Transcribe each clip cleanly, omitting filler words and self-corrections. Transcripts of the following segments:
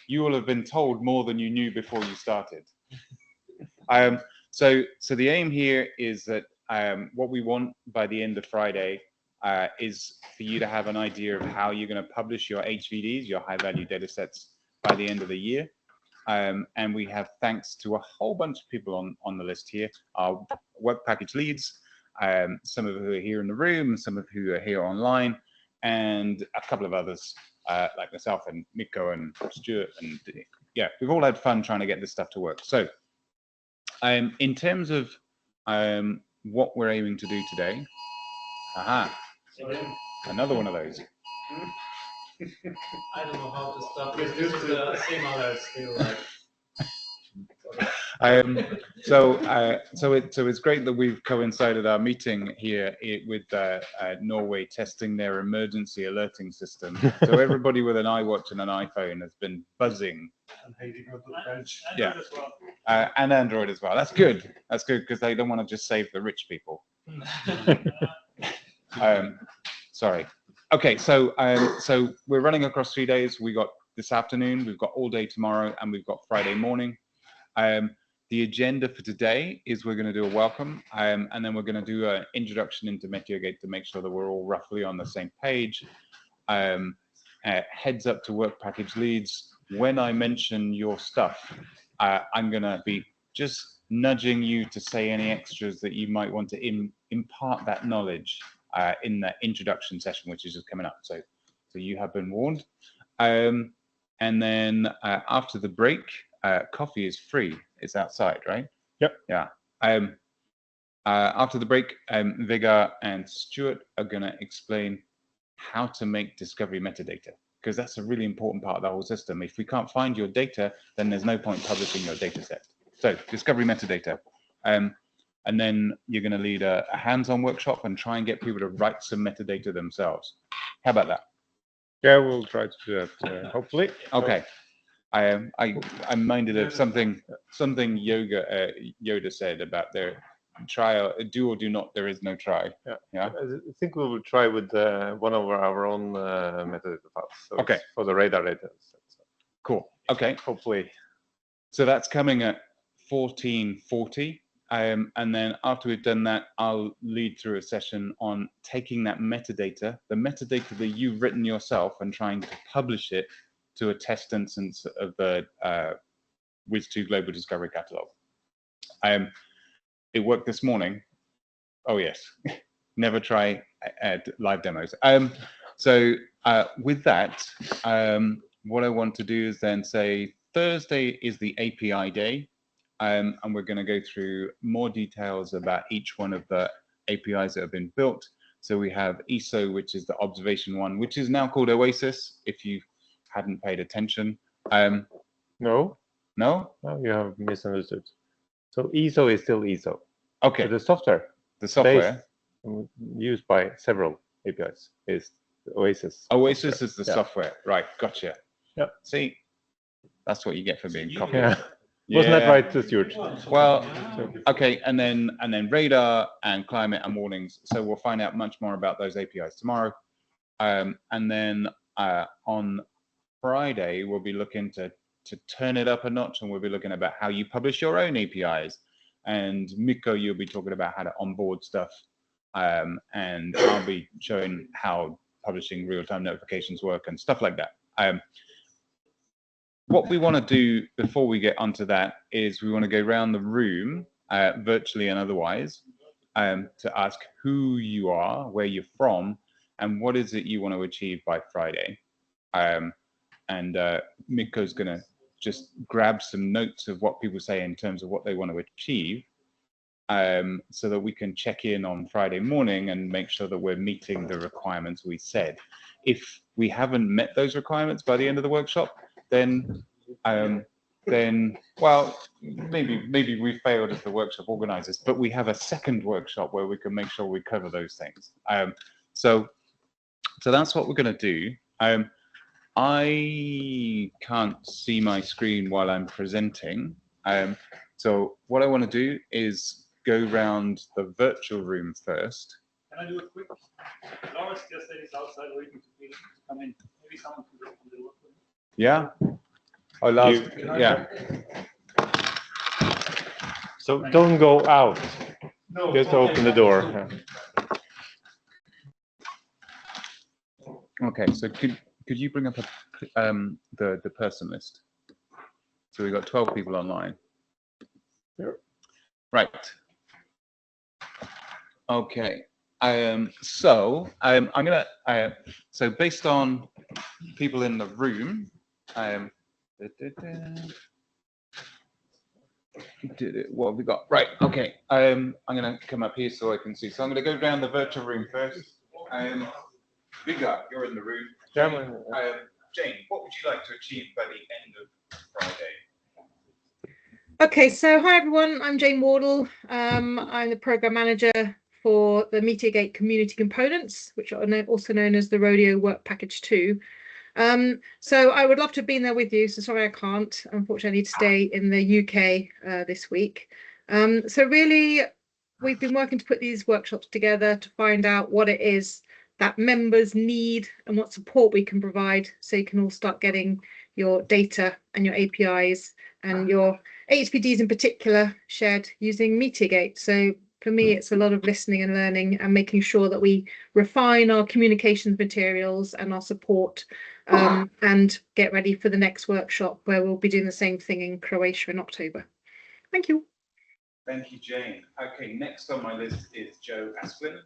you will have been told more than you knew before you started. So the aim here is that what we want by the end of Friday is for you to have an idea of how you're going to publish your HVDs, your high-value data sets, by the end of the year. And we have thanks to a whole bunch of people on the list here, our web package leads, some of who are here in the room, some of who are here online, and a couple of others like myself and Mikko and Stuart. And yeah, we've all had fun trying to get this stuff to work. So in terms of what we're aiming to do today, another one of those. I don't know how to start with this. The same alerts still like. So it's great that we've coincided our meeting here with Norway testing their emergency alerting system. So everybody with an iWatch and an iPhone has been buzzing. Yeah, and Android as well. That's good. That's good because they don't want to just save the rich people. Sorry. Okay, so we're running across 3 days. We got this afternoon, we've got all day tomorrow, and we've got Friday morning. The agenda for today is we're going to do a welcome, and then we're going to do an introduction into MeteoGate to make sure that we're all roughly on the same page. Heads up to work package leads. When I mention your stuff, I'm going to be just nudging you to say any extras that you might want to impart that knowledge in the introduction session, which is just coming up. So you have been warned. And then after the break, coffee is free. It's outside, right? Yep. Yeah. After the break, Vega and Stuart are going to explain how to make discovery metadata, because that's a really important part of the whole system. If we can't find your data, then there's no point publishing your data set. So discovery metadata. And then you're going to lead a hands-on workshop and try and get people to write some metadata themselves. How about that? Yeah, we'll try to do that, hopefully. Okay. I'm minded of something Yoda said about their try, do or do not, there is no try. Yeah. I think we will try with one of our own metadata files. So okay. For the radar data. Cool. Okay. Hopefully. So that's coming at 14:40. And then after we've done that, I'll lead through a session on taking that metadata, the metadata that you've written yourself, and trying to publish it to a test instance of the Wiz2 Global Discovery Catalog. It worked this morning. Oh yes, never try live demos. So with that, what I want to do is then say Thursday is the API day, and we're going to go through more details about each one of the APIs that have been built. So we have ESO, which is the observation one, which is now called Oasis, if you hadn't paid attention. No, you have misunderstood. So ESO is still ESO. Okay. So the software used by several APIs is Oasis. Oasis is the software, right? Gotcha. Yeah. See, that's what you get for being cocky. Yeah. Wasn't that right, Stuart? Well, okay, and then radar and climate and warnings. So we'll find out much more about those APIs tomorrow. And then on Friday, we'll be looking to turn it up a notch, and we'll be looking about how you publish your own APIs. And Mikko, you'll be talking about how to onboard stuff. And I'll be showing how publishing real-time notifications work and stuff like that. What we want to do before we get onto that is we want to go around the room, virtually and otherwise, to ask who you are, where you're from, and what is it you want to achieve by Friday. And Mikko's going to just grab some notes of what people say in terms of what they want to achieve, so that we can check in on Friday morning and make sure that we're meeting the requirements we said. If we haven't met those requirements by the end of the workshop, then well, maybe we failed as the workshop organizers, but we have a second workshop where we can make sure we cover those things. So that's what we're going to do. I can't see my screen while I'm presenting. So what I want to do is go around the virtual room first. Can I do a quick? Lawrence just said he's outside waiting to come in. Maybe someone can go from the work room. Yeah. Or last, Yeah. so don't go out. No, Just open the door. Yeah. Okay. So could you bring up the person list? So we've got 12 people online. Sure. Right. Okay. So I'm gonna. So based on people in the room, what have we got? Right. Okay. I'm gonna come up here so I can see. So I'm gonna go down the virtual room first. Viga, you're in the room. Jane, Jane, what would you like to achieve by the end of Friday? Okay, so hi everyone, I'm Jane Wardle. I'm the program manager for the MeteoGate community components, which are also known as the Rodeo Work Package 2. So I would love to have been there with you, so sorry I can't. Unfortunately, I need to stay in the UK this week. So really, we've been working to put these workshops together to find out what it is that members need and what support we can provide so you can all start getting your data and your APIs and your HVDs in particular shared using MeteoGate. So for me, it's a lot of listening and learning and making sure that we refine our communications materials and our support and get ready for the next workshop where we'll be doing the same thing in Croatia in October. Thank you. Thank you, Jane. Okay, next on my list is Joe Asplin.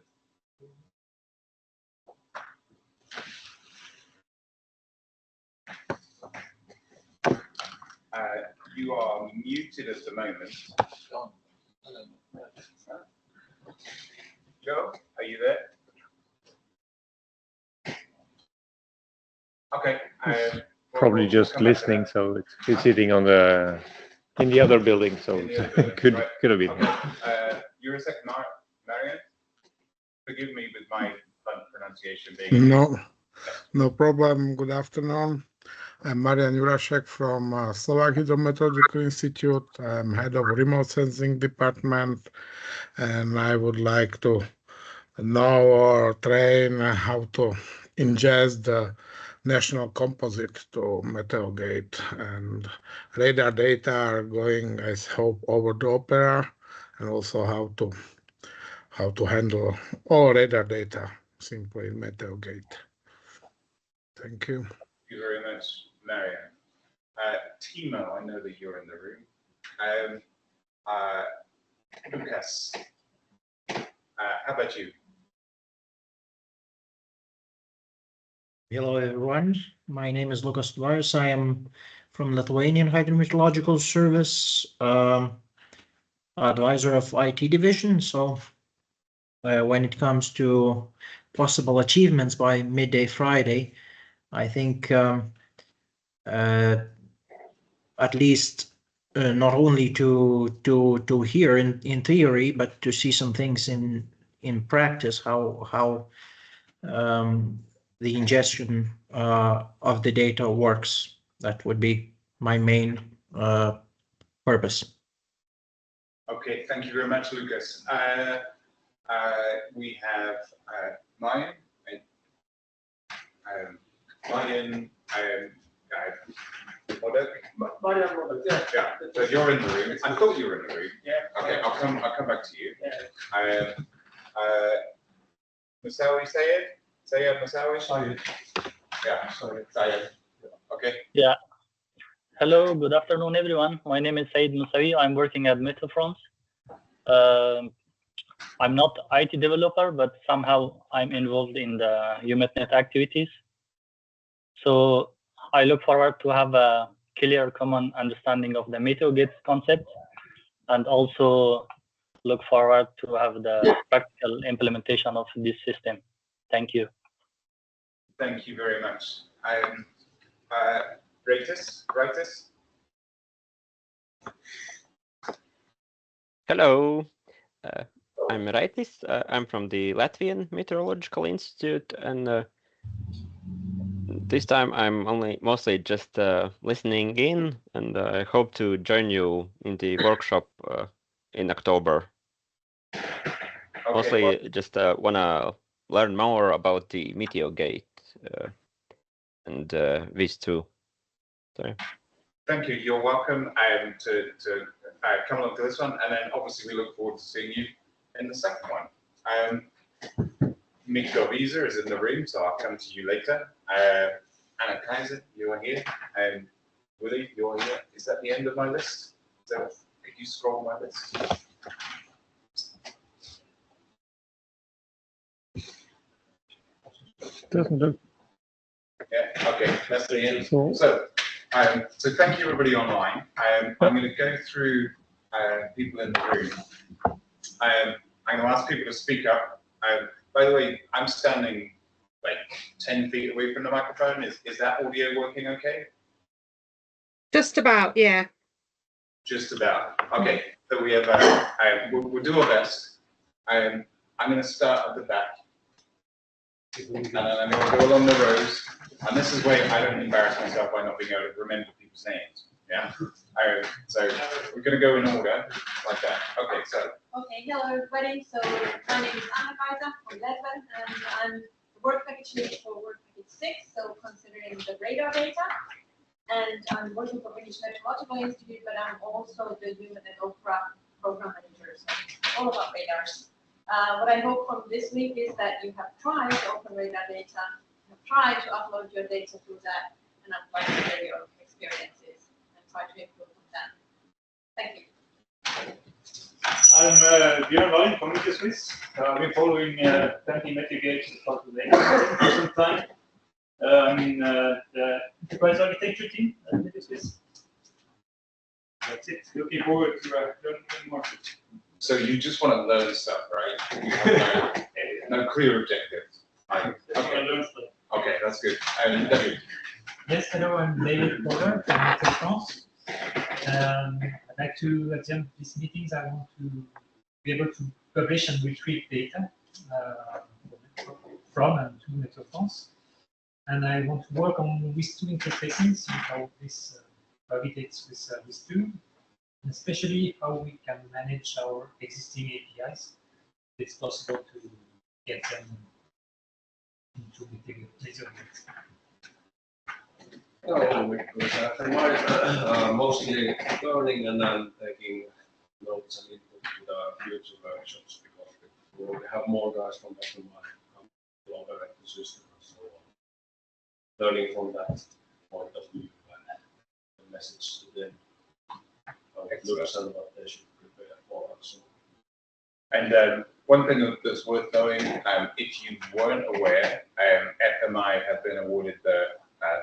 You are muted at the moment. Joe, are you there? Okay. probably just listening, so it's sitting on the in the other building, so it could have been. Okay. You're a second, Marian. Forgive me with my pronunciation being. No problem. Good afternoon. I'm Marian Jurasek from Slovak Hydrometeorological Institute. I'm head of remote sensing department, and I would like to know or train how to ingest the national composite to MeteoGate, and radar data are going, I hope, over the Opera, and also how to handle all radar data simply in MeteoGate. Thank you. Thank you very much, Marian. Timo, I know that you're in the room. Lucas, how about you? Hello everyone, my name is Lukas Tvaras. I am from Lithuanian Hydrometeorological Service, advisor of IT division. So when it comes to possible achievements by midday Friday, I think at least not only to hear in theory, but to see some things in practice, how the ingestion of the data works. That would be my main purpose. Okay, thank you very much, Lucas. We have Marian. Marian Modek. Yeah. So you're in the room. I thought you were in the room. Yeah. Okay, I'll come back to you. Yeah. Musawi Sayed Musawi. Yeah. Sayed. Okay. Yeah. Hello, good afternoon, everyone. My name is Sayed Musawi. I'm working at Metro France. I'm not IT developer, but somehow I'm involved in the EUMETNET activities. So I look forward to have a clear common understanding of the MeteoGate concept, and also look forward to have the practical implementation of this system. Thank you. Thank you very much. Raitis. Hello, I'm Raitis. I'm from the Latvian Meteorological Institute, and this time I'm mostly just listening in, and I hope to join you in the workshop in October. Okay, mostly just wanna learn more about the MeteoGate and these two. Sorry. thank you. You're welcome to come along to this one, and then obviously we look forward to seeing you in the second one. Miko Visa is in the room, so I'll come to you later. Anna Kaiser, you are here, and Willie, you're here. Is that the end of my list? So could you scroll my list? Doesn't look. Yeah. Okay. That's the end. So, So thank you everybody online. I'm going to go through people in the room. I'm going to ask people to speak up. By the way, I'm standing like 10 feet away from the microphone. Is that audio working okay? Just about, yeah. Just about. Okay. So we have. We'll do our best. I'm going to start at the back, and then I'm going to go along the rows. And this is where I don't embarrass myself by not being able to remember people's names. Yeah. So we're going to go in order like that. Okay. So. Okay. Hello, everybody. So my name is Anna Kaiser from Latvian, and I'm the work package lead for work package 6. So considering the radar data, and I'm working for British Meteorological Institute, but I'm also the EUMETNET program manager. So all about radars. What I hope from this week is that you have tried to open radar data. Try to upload your data to that, and I'd like to share your experiences and try to improve on that. Thank you. I'm Björn Wallin from MeteoSwiss. I've been following MeteoGate for some time. I'm in the enterprise architecture team at MeteoSwiss. That's it. Looking forward to learning more. So you just want to learn stuff, right? You have no clear objectives. Okay, that's good. David. Yes, hello, I'm David Power from MeteoGate France. I'd like to, at the end of these meetings, I want to be able to publish and retrieve data from and to MeteoGate France. And I want to work on WIS2 interfacing, see how this validates with WIS2, and especially how we can manage our existing APIs. It's possible to get them into MeteoGate. Mostly learning and then taking notes and input to the future workshops because we will have more guys from bottom line to operate the system and so on. Learning from that point of view and the message to them. Looks and what they should prepare for and so on. And one thing that's worth knowing, if you weren't aware, FMI have been awarded the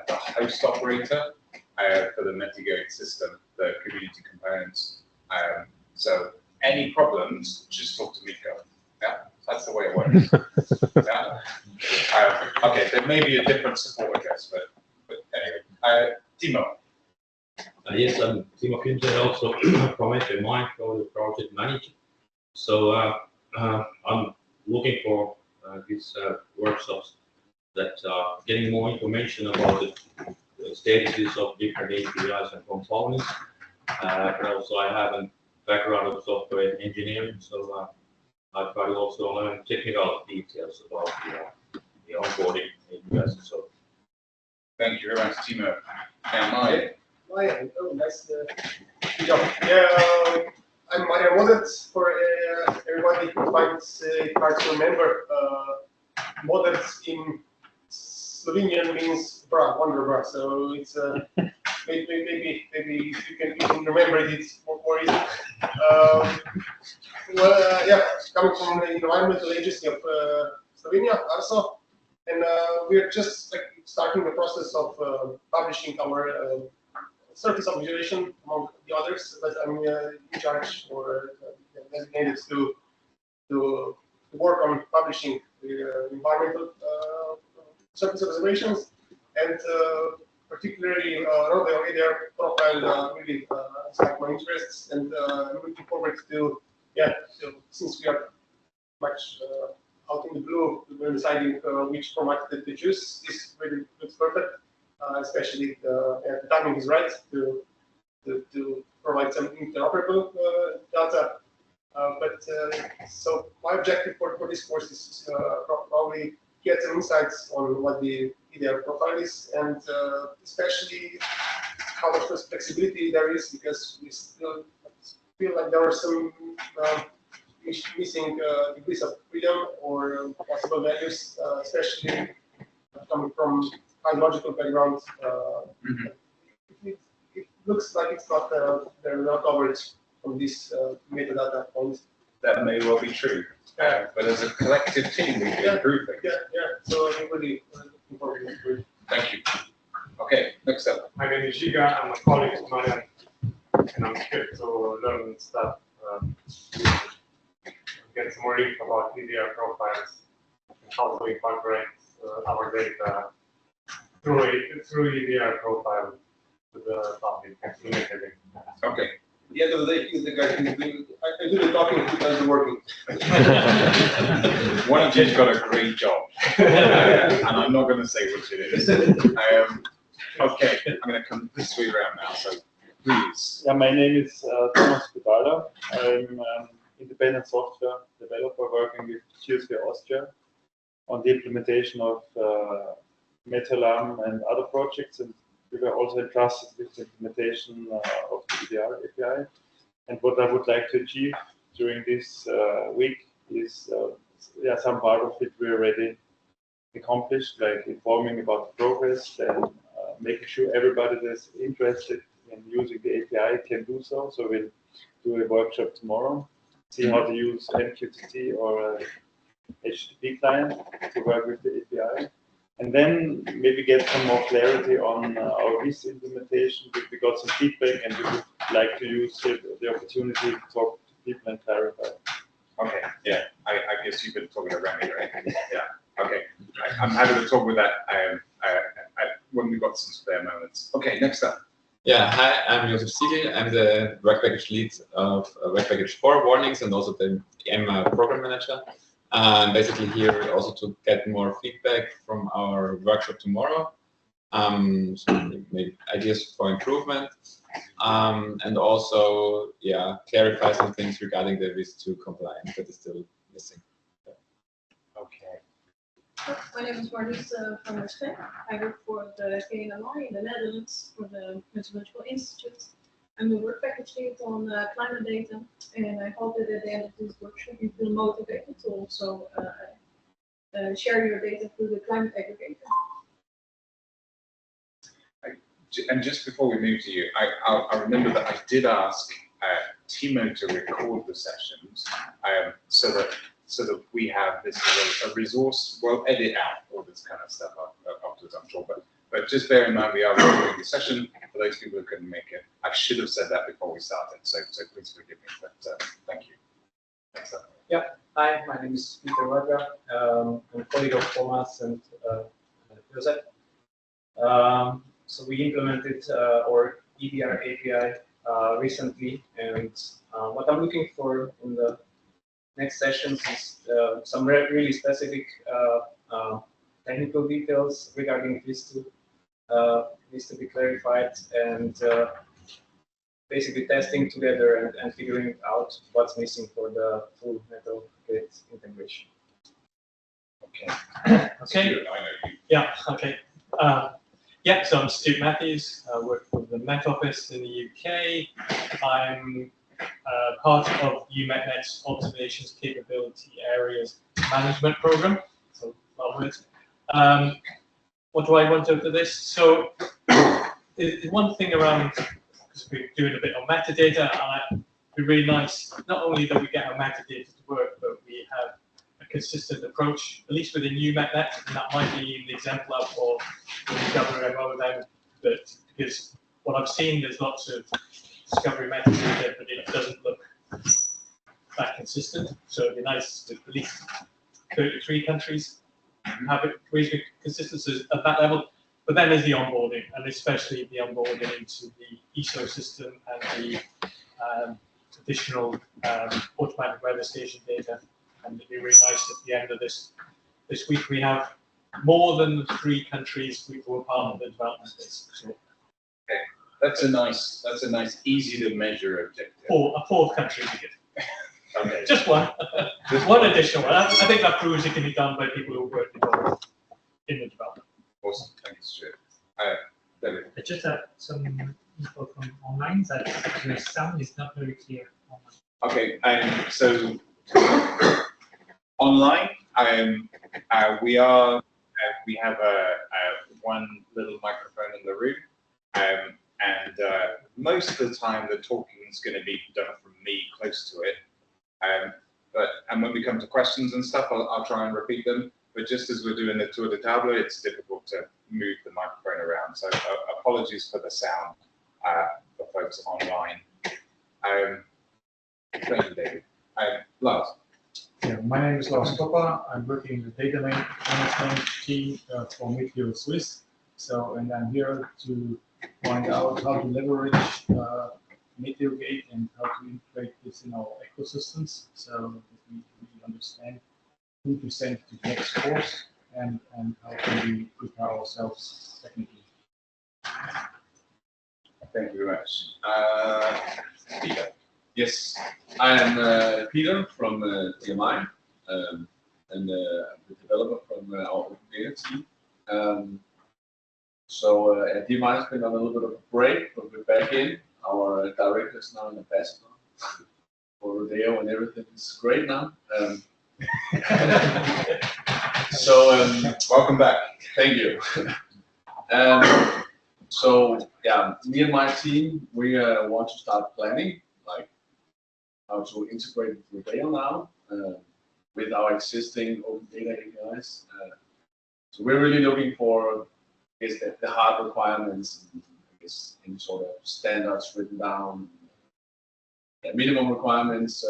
host operator for the MeteoGate system, the community components. So any problems, just talk to Miko. Yeah, that's the way it works. Yeah? Okay, there may be a different support address, but anyway. Timo. Yes, I'm Timo Künzel, also from FMI, the project manager. So I'm looking for these workshops that are getting more information about the statuses of different APIs and components. But also I have a background of software engineering, so I try to also learn technical details about the onboarding APIs and so on. Thank you very much, Timo. And Maya. Maya, oh, nice to meet you. Yeah, I'm Maria Modets. For everybody who finds it hard to remember, Modets in Slovenian means bra, wonder bra. So it's maybe you can remember it more easy. Yeah, coming from the environmental agency of Slovenia, also, and we're just like starting the process of publishing our surface observation among the others, but I'm in charge or designated to work on publishing the environmental surface observations, and particularly the radar profile really sparked my interests, and I'm looking forward to, since we are much out in the blue, we're deciding which format to choose. This really looks perfect. Especially the timing is right to provide some interoperable data. So my objective for this course is probably get some insights on what the EDR profile is, and especially how much flexibility there is, because we still feel like there are some missing degrees of freedom or possible values, especially coming from biological background. It looks like it's not they're not covered from this metadata points. That may well be true, but as a collective team, we can improve things. Yeah. So I'm really looking forward to it. Thank you. Okay, next up. My name is Giga. I'm a colleague of Marian, and I'm here to learn stuff, get some more info about EDR profiles and how to incorporate our data through EDR profile to the public and to MeteoGate. Okay. The end of the day, he's the guy who's doing. I do the talking, he does the working. One of you's got a great job, and I'm not going to say which it is. Okay, I'm going to come this way around now, so please. Yeah, my name is Thomas Budala. I'm independent software developer working with GSV Austria on the implementation of MeteoLAM and other projects, and we were also entrusted with the implementation of the EDR API. And what I would like to achieve during this week is, some part of it we already accomplished, like informing about the progress and making sure everybody that's interested in using the API can do so. So we'll do a workshop tomorrow, see how to use MQTT or HTTP client to work with the API. And then maybe get some more clarity on our VIS implementation. We got some feedback, and we would like to use the opportunity to talk to people and clarify. Okay, yeah, I guess you've been talking around me, right? Yeah, okay. I'm happy to talk with that when we've got some spare moments. Okay, next up. Yeah, hi, I'm Josef Siegel. I'm the work package lead of work package 4 warnings, and also I'm a program manager. Basically here also to get more feedback from our workshop tomorrow, so maybe ideas for improvement, and also clarify some things regarding the WIS2 compliance that is still missing. Okay. My name is Marlies from Respect. I work for the KNMI in the Netherlands for the Meteorological Institute. I'm the work package lead on climate data, and I hope that at the end of this workshop you feel motivated to also share your data through the climate aggregator. And just before we move to you, I remember that I did ask Timo to record the sessions, so that we have this as a resource. We'll edit out all this kind of stuff afterwards, I'm sure. But just bear in mind, we are recording the session for those people who couldn't make it. I should have said that before we started, so please forgive me. But thank you. Next up. Yeah. Hi, my name is Peter Varga. I'm a colleague of Thomas and Josef. So we implemented our EDR API recently, and what I'm looking for in the next sessions is some really specific technical details regarding WIS2 needs to be clarified, and basically testing together and figuring out what's missing for the full MeteoGate integration. Okay. Okay. Yeah. Okay. So I'm Stu Matthews. I work for the Met Office in the UK. I'm part of EUMETNET's Observations Capability Areas Management Program. So, what do I want out of this? So, the one thing around, because we're doing a bit on metadata, and it'd be really nice not only that we get our metadata to work, but we have a consistent approach, at least within EUMETNET, and that might be the exemplar for the WMO then. But because what I've seen, there's lots of discovery metadata, but it doesn't look that consistent. So it'd be nice to at least 33 countries have it reasonably consistent at that level. But then there's the onboarding, and especially the onboarding into the ESO system and the additional automatic weather station data. And it'd be really nice at the end of this week we have more than 3 countries who are part of the development list. So, okay, that's a nice, easy to measure objective. Or a 4th country to get. Okay. Just one. One additional one. I think that proves it can be done by people who work in the development. Awesome. Thank you, Stuart. David. I just have some info from online that the sound is not very clear online. Okay, so online, we have one little microphone in the room, and most of the time the talking is going to be done from me close to it. And when we come to questions and stuff, I'll try and repeat them. But just as we're doing the tour de table, it's difficult to move the microphone around. So apologies for the sound for folks online. Thank you, David. Lars. Yeah, my name is Lars Koppa. I'm working in the data management team for Meteo Swiss. So, and I'm here to find out how to leverage MeteoGate and how to integrate this in our ecosystems, so that we understand who to send to the next course and how can we prepare ourselves technically. Thank you very much. Peter. Yes, I am Peter from TMI, and the developer from our open data team. So TMI has been on a little bit of a break, but we're back in. Our director is now an ambassador for Rodeo, and everything is great now. So welcome back. Thank you. So yeah, me and my team, we want to start planning, like how to integrate with Rodeo now with our existing open data APIs. So we're really looking for, I guess, the hard requirements, and, I guess, any sort of standards written down, minimum requirements,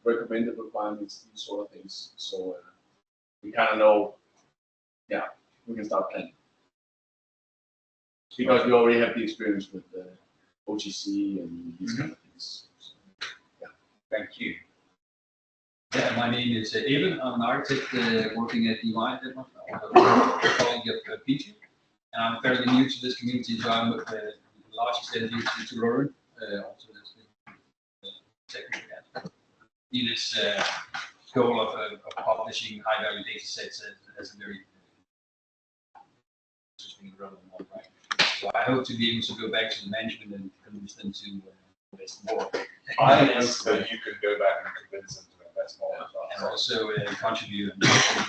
recommended requirements, these sort of things. So we kind of know, yeah, we can start planning. Because we already have the experience with OTC and these kind of things. So, yeah. Thank you. Yeah, my name is Eben. I'm an architect working at EY, Denmark. I'm a colleague of Peter. And I'm fairly new to this community, so I'm to a large extent here to learn. Also, there's the technical aspect. In this goal of publishing high-value data sets as a very interesting and relevant one, right? So I hope to be able to go back to the management and convince them to invest more. I hope that you could go back and convince them to invest more as well. And also contribute and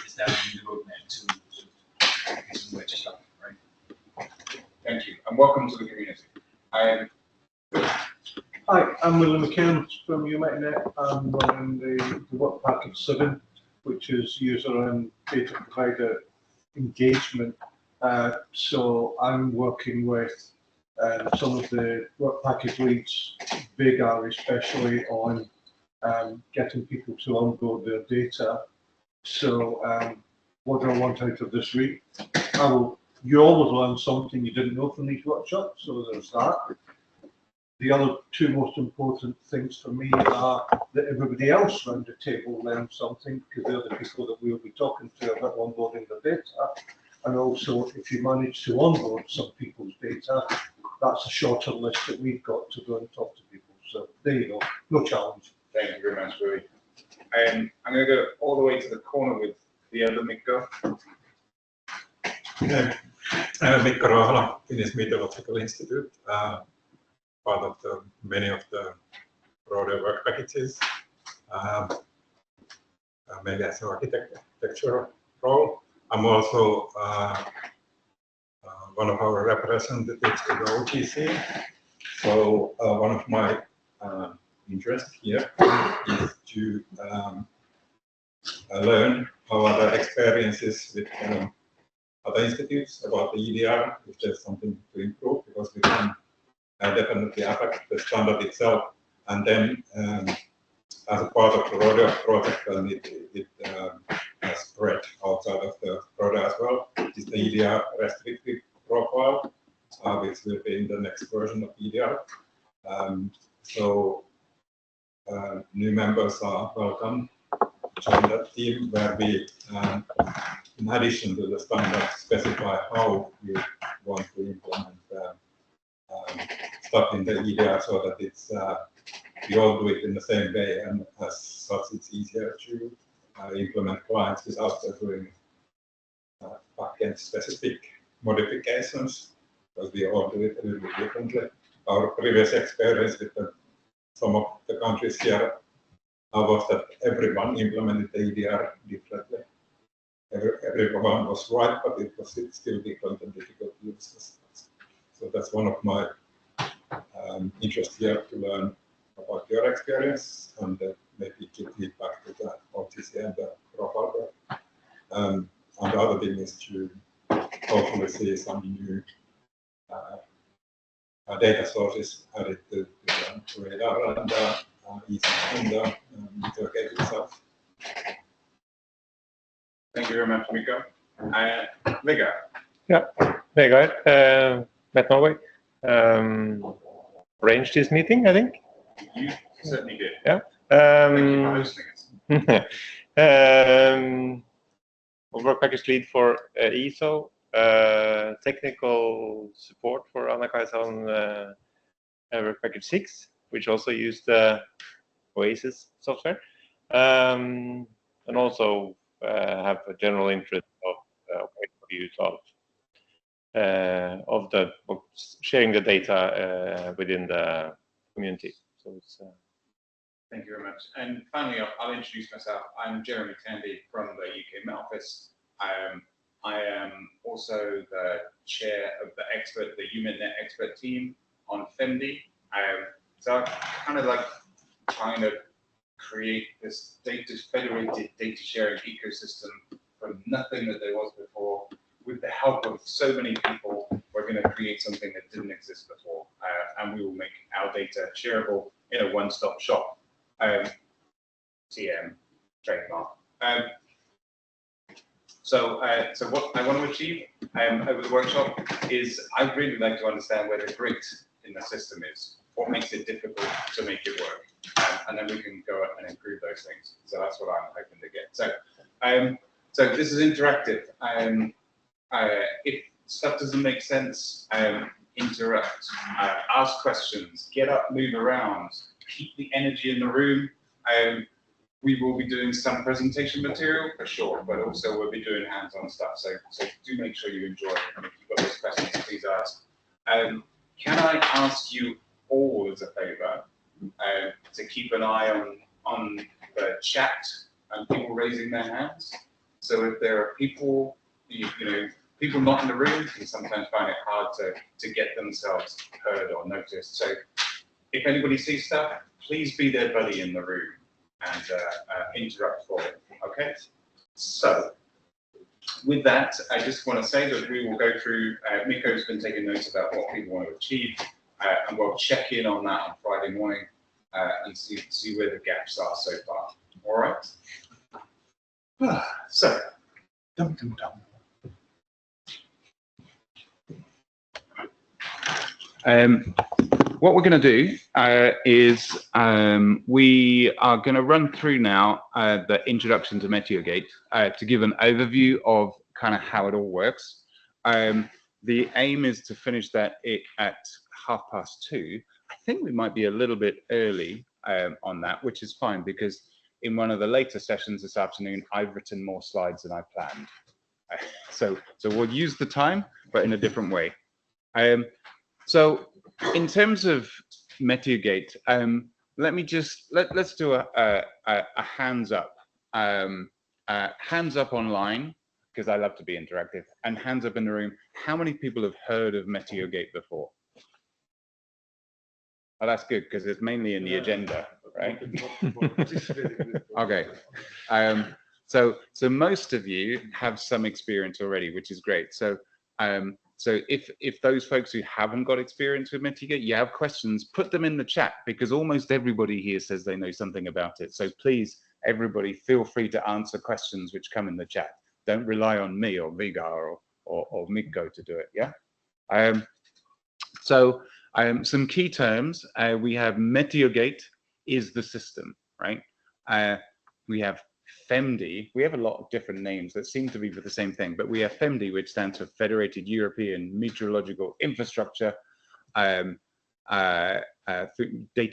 establish the roadmap to somewhere to start, right? Thank you, and welcome to the community. Hi, I'm William McKeown from EUMETNET. I'm running the work package 7, which is user and data provider engagement. So I'm working with some of the work package leads, VIGAR especially, on getting people to onboard their data. So what do I want out of this week? You always learn something you didn't know from these workshops, so there's that. The other two most important things for me are that everybody else around the table learns something, because they're the people that we'll be talking to about onboarding the data. And also, if you manage to onboard some people's data, that's a shorter list that we've got to go and talk to people. So there you go, no challenge. Thank you very much, Willie. I'm going to go all the way to the corner with the other Mikko. Mikko Rohala, Finnish Meteorological Institute, part of many of the broader work packages, maybe as an architecture role. I'm also one of our representatives to the OTC. So one of my interests here is to learn how other experiences with other institutes about the EDR, if there's something to improve, because we can definitely affect the standard itself. And then as a part of the Rodeo project, and it has spread outside of the Rodeo as well, is the EDR restricted profile, which will be in the next version of EDR. So new members are welcome to join that team, where we, in addition to the standard, specify how we want to implement stuff in the EDR, so that it's we all do it in the same way, and as such it's easier to implement clients without doing backend specific modifications, because we all do it a little bit differently. our previous experience with some of the countries here was that everyone implemented the EDR differently. Everyone was right, but it was still different and difficult to use. So that's one of my interests here, to learn about your experience and maybe give feedback to the OTC and the profile work. And the other thing is to hopefully see some new data sources added to radar and MeteoGate itself. Thank you very much, Mikko. Vegard. Yeah, Vegard, Met Norway. Arranged this meeting, I think. You certainly did. Yeah. Thank you for hosting us. Work package lead for ESO. Technical support for Anna-Kaisa on work package 6, which also used Oasis software, and also have a general interest of use of sharing the data within the community. So it's. Thank you very much. And finally, I'll introduce myself. I'm Jeremy Tandy from the UK Met Office. I am also the chair of the EUMETNET expert team on FEMD. So I'm kind of like trying to create this federated data sharing ecosystem from nothing that there was before. With the help of so many people, we're going to create something that didn't exist before, and we will make our data shareable in a one-stop shop. TM trademark. So what I want to achieve over the workshop is I'd really like to understand where the grit in the system is, what makes it difficult to make it work, and then we can go and improve those things. So that's what I'm hoping to get. So this is interactive. If stuff doesn't make sense, interrupt, ask questions, get up, move around, keep the energy in the room. We will be doing some presentation material for sure, but also we'll be doing hands-on stuff. So do make sure you enjoy it. And if you've got those questions, please ask. Can I ask you all as a favor to keep an eye on the chat and people raising their hands? So if there are people, people not in the room can sometimes find it hard to get themselves heard or noticed. So if anybody sees stuff, please be their buddy in the room and interrupt for it. Okay? So with that, I just want to say that we will go through, Mikko's been taking notes about what people want to achieve, and we'll check in on that on Friday morning and see where the gaps are so far. All right? So, dum dum dum. What we're going to do is we are going to run through now the introduction to MeteoGate to give an overview of kind of how it all works. The aim is to finish that at 2:30. I think we might be a little bit early on that, which is fine because in one of the later sessions this afternoon, I've written more slides than I planned. So we'll use the time, but in a different way. So in terms of MeteoGate, let's do a hands up. Hands up online, because I love to be interactive, and hands up in the room. How many people have heard of MeteoGate before? Oh, that's good, because it's mainly in the agenda, right? Okay. So most of you have some experience already, which is great. So if those folks who haven't got experience with MeteoGate, you have questions, put them in the chat, because almost everybody here says they know something about it. So please, everybody, feel free to answer questions which come in the chat. Don't rely on me or Vegard or Mikko to do it, yeah? Some key terms, we have MeteoGate is the system, right? We have FEMD. We have a lot of different names that seem to be for the same thing, but we have FEMD, which stands for Federated European Meteorological Infrastructure, data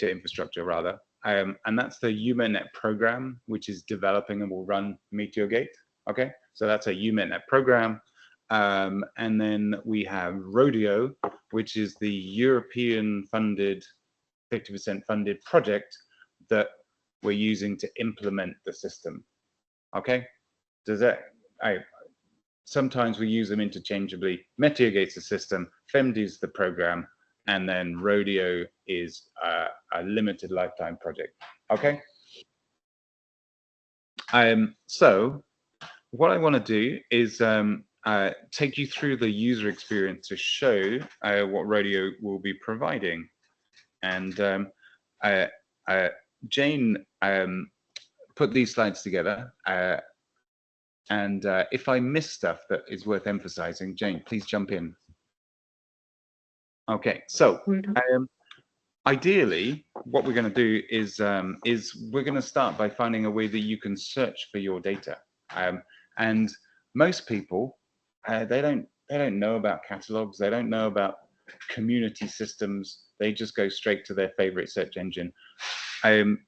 infrastructure rather, and that's the EUMETNET program, which is developing and will run MeteoGate. Okay, so that's a EUMETNET program. and then we have Rodeo, which is the European funded, 50% funded project that we're using to implement the system. Okay, does that, sometimes we use them interchangeably. MeteoGate's the system, FEMD is the program, and then Rodeo is a limited lifetime project. Okay. So what I want to do is take you through the user experience to show what Rodeo will be providing. And Jane put these slides together. And if I miss stuff that is worth emphasizing, Jane, please jump in. Okay, so ideally, what we're going to do is we're going to start by finding a way that you can search for your data. And most people, they don't know about catalogs. They don't know about community systems. They just go straight to their favorite search engine.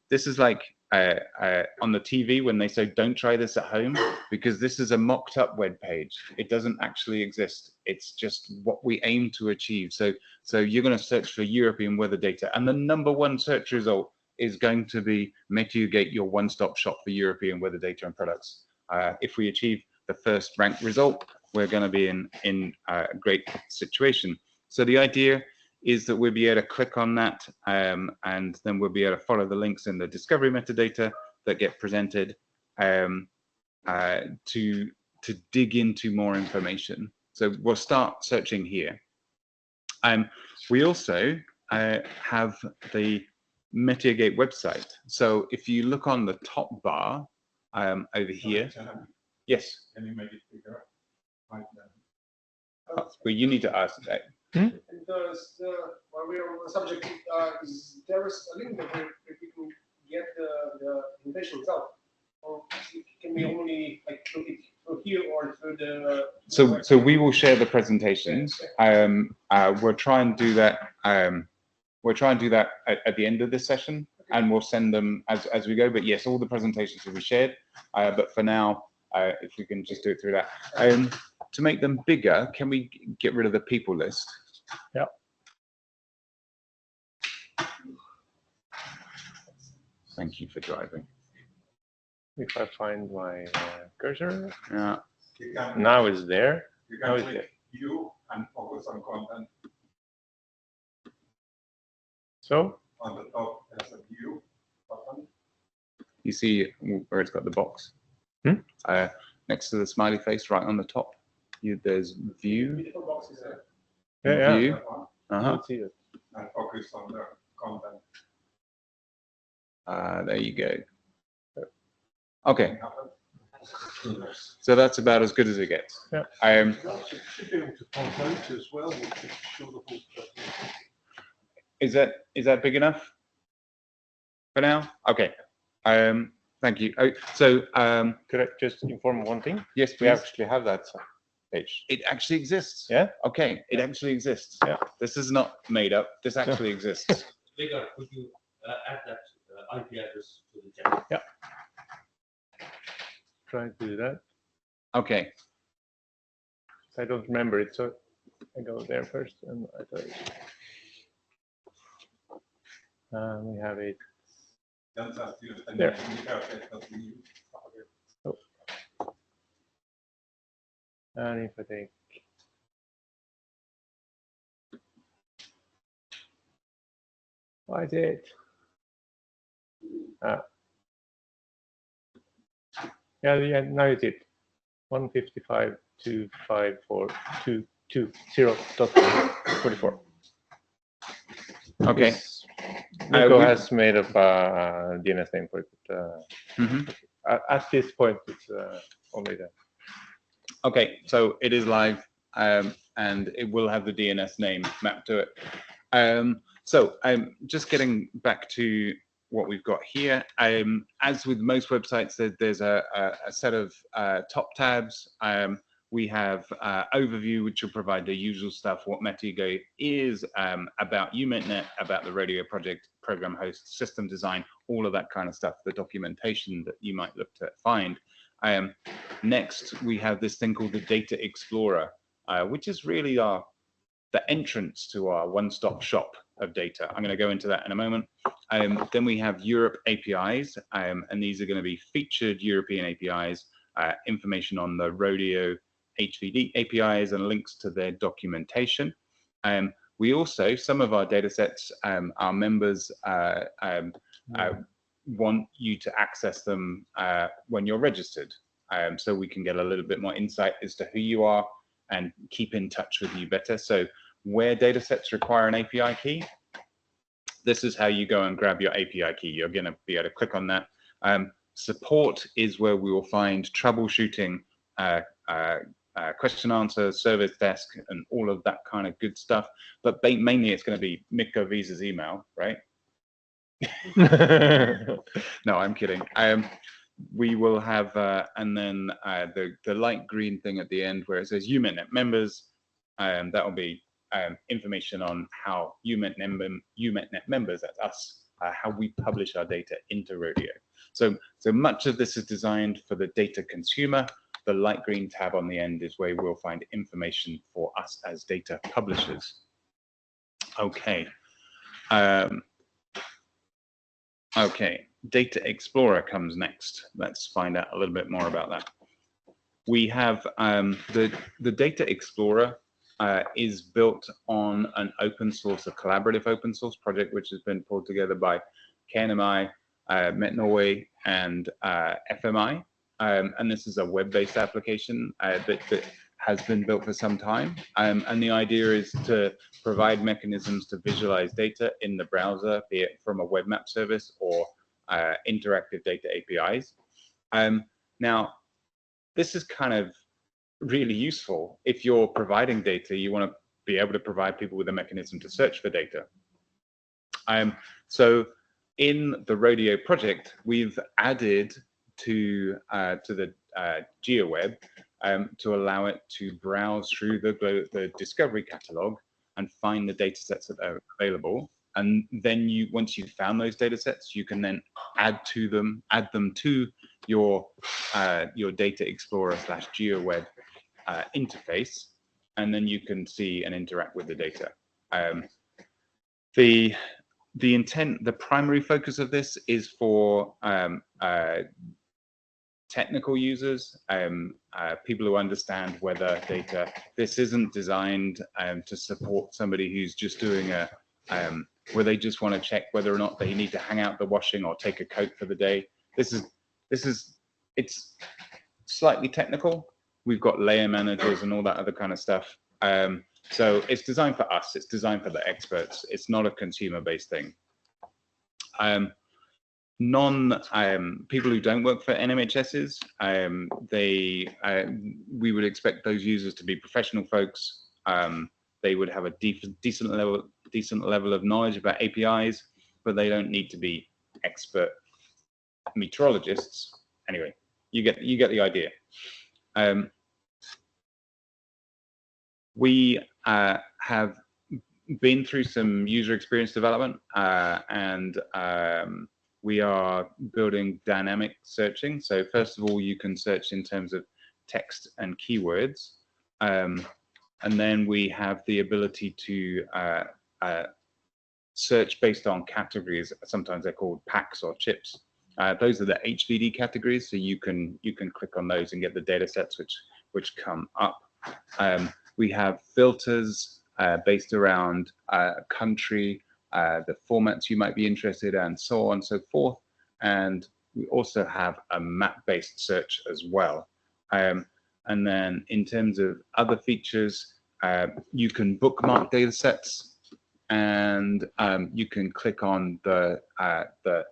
This is like on the TV when they say don't try this at home, because this is a mocked up web page. It doesn't actually exist. It's just what we aim to achieve. So you're going to search for European weather data, and the #1 search result is going to be MeteoGate, your one-stop shop for European weather data and products. If we achieve the first ranked result, we're going to be in a great situation. So the idea is that we'll be able to click on that, and then we'll be able to follow the links in the discovery metadata that get presented to dig into more information. So we'll start searching here. We also have the MeteoGate website. So if you look on the top bar over here, yes. Can you make it bigger? Well, you need to ask that. And while we're on the subject, there is a link that we can get the invitation itself. Or can we only like look it through here or through the? So we will share the presentations. We'll try and do that. We'll try and do that at the end of this session, and we'll send them as we go. But yes, all the presentations will be shared. But for now, if we can just do it through that. To make them bigger, can we get rid of the people list? Yeah. Thank you for driving. If I find my cursor, yeah. Now it's there. You can click view and focus on content. So on the top there's a view button. You see where it's got the box? Next to the smiley face, right on the top. There's view. Yeah, view. See it. And focus on the content. There you go. Okay. So that's about as good as it gets. Yeah. Should be able to point out as well, which should show the whole presentation. Is that big enough for now? Okay. Thank you. So could I just inform one thing? Yes, please. We actually have that page. It actually exists. Yeah. Okay. It actually exists. Yeah. This is not made up. This actually exists. Vigor, could you add that IP address to the chat? Yeah. Trying to do that. Okay. I don't remember it, so I go there first, and I tell you. We have it. There. Oh. And if I take what is it? Yeah, now it's it. 155.254.220.44. Okay. Nico has made up a DNS name for it. At this point, it's only that. Okay, so it is live, and it will have the DNS name mapped to it. So I'm just getting back to what we've got here. As with most websites, there's a set of top tabs. We have overview, which will provide the usual stuff, what MeteoGate is, about EUMETNET, about the Rodeo project, program host, system design, all of that kind of stuff, the documentation that you might look to find. Next, we have this thing called the Data Explorer, which is really the entrance to our one-stop shop of data. I'm going to go into that in a moment. Then we have Europe APIs, and these are going to be featured European APIs, information on the Rodeo HVD APIs and links to their documentation. We also, some of our data sets, our members want you to access them when you're registered. So we can get a little bit more insight as to who you are and keep in touch with you better. So where data sets require an API key, this is how you go and grab your API key. You're going to be able to click on that. Support is where we will find troubleshooting, question answer, service desk, and all of that kind of good stuff. But mainly it's going to be Mikko Visa's email, right? No, I'm kidding. We will have, and then the light green thing at the end where it says EUMETNET Members, that will be information on how EUMETNET Members, that's us, how we publish our data into Rodeo. So much of this is designed for the data consumer. The light green tab on the end is where we'll find information for us as data publishers. Okay. Okay, Data Explorer comes next. Let's find out a little bit more about that. We have the Data Explorer is built on an open source, a collaborative open source project, which has been pulled together by KNMI, Met Norway, and FMI. And this is a web-based application that has been built for some time. And the idea is to provide mechanisms to visualize data in the browser, be it from a web map service or interactive data APIs. Now, this is kind of really useful. If you're providing data, you want to be able to provide people with a mechanism to search for data. So in the Rodeo project, we've added to the GeoWeb to allow it to browse through the discovery catalog and find the data sets that are available. And then once you've found those data sets, you can then add them to your Data Explorer / GeoWeb interface, and then you can see and interact with the data. The intent, the primary focus of this is for technical users, people who understand weather data. This isn't designed to support somebody who's just doing where they just want to check whether or not they need to hang out the washing or take a coat for the day. It's slightly technical. We've got layer managers and all that other kind of stuff. So it's designed for us. It's designed for the experts. It's not a consumer-based thing. People who don't work for NMHSs, we would expect those users to be professional folks. They would have a decent level of knowledge about APIs, but they don't need to be expert meteorologists. Anyway, you get the idea. We have been through some user experience development, and we are building dynamic searching. So first of all, you can search in terms of text and keywords. And then we have the ability to search based on categories. Sometimes they're called packs or chips. Those are the HVD categories. So you can click on those and get the data sets which come up. We have filters based around country, the formats you might be interested in, and so on and so forth. And we also have a map-based search as well. And then in terms of other features, you can bookmark data sets, and you can click on the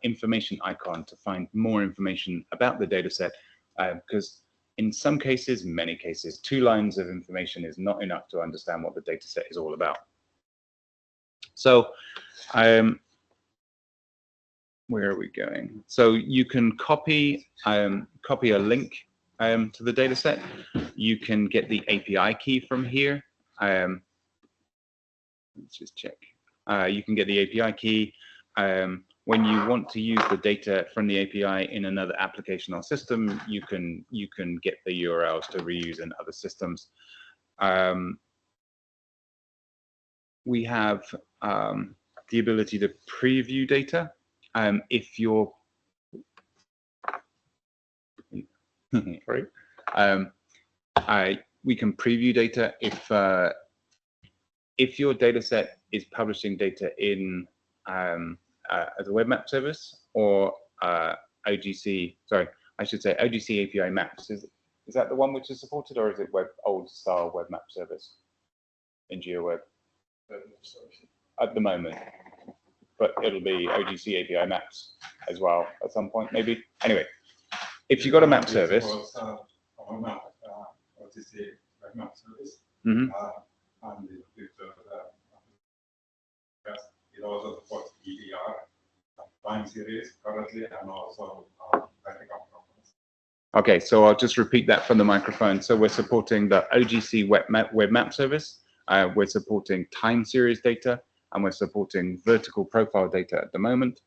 information icon to find more information about the data set, because in some cases, many cases, 2 lines of information is not enough to understand what the data set is all about. So where are we going? So you can copy a link to the data set. You can get the API key from here. Let's just check. You can get the API key. when you want to use the data from the API in another application or system, you can get the URLs to reuse in other systems. We have the ability to preview data. If you're sorry, we can preview data if your data set is publishing data in as a web map service or OGC. Sorry, I should say OGC API maps. Is that the one which is supported, or is it old style web map service in GeoWeb at the moment? But it'll be OGC API maps as well at some point, maybe. Anyway, if you've got a map service. OGC web map service. Mm-hmm. And it also supports EDR, time series currently, and also vertical programs. Okay, so I'll just repeat that from the microphone. So we're supporting the OGC web map service. We're supporting time series data, and we're supporting vertical profile data at the moment.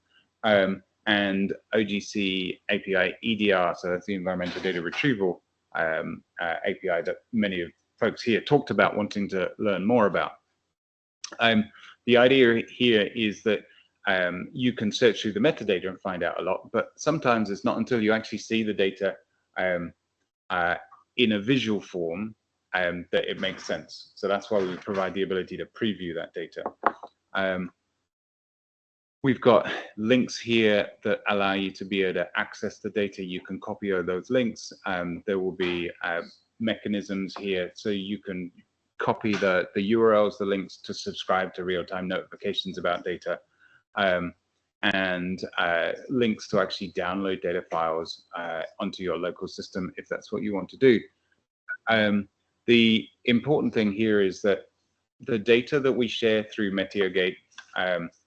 And OGC API EDR, so that's the environmental data retrieval API that many of folks here talked about wanting to learn more about. The idea here is that you can search through the metadata and find out a lot, but sometimes it's not until you actually see the data in a visual form that it makes sense. So that's why we provide the ability to preview that data. We've got links here that allow you to be able to access the data. You can copy those links. There will be mechanisms here so you can copy the URLs, the links to subscribe to real-time notifications about data, and links to actually download data files onto your local system if that's what you want to do. The important thing here is that the data that we share through MeteoGate,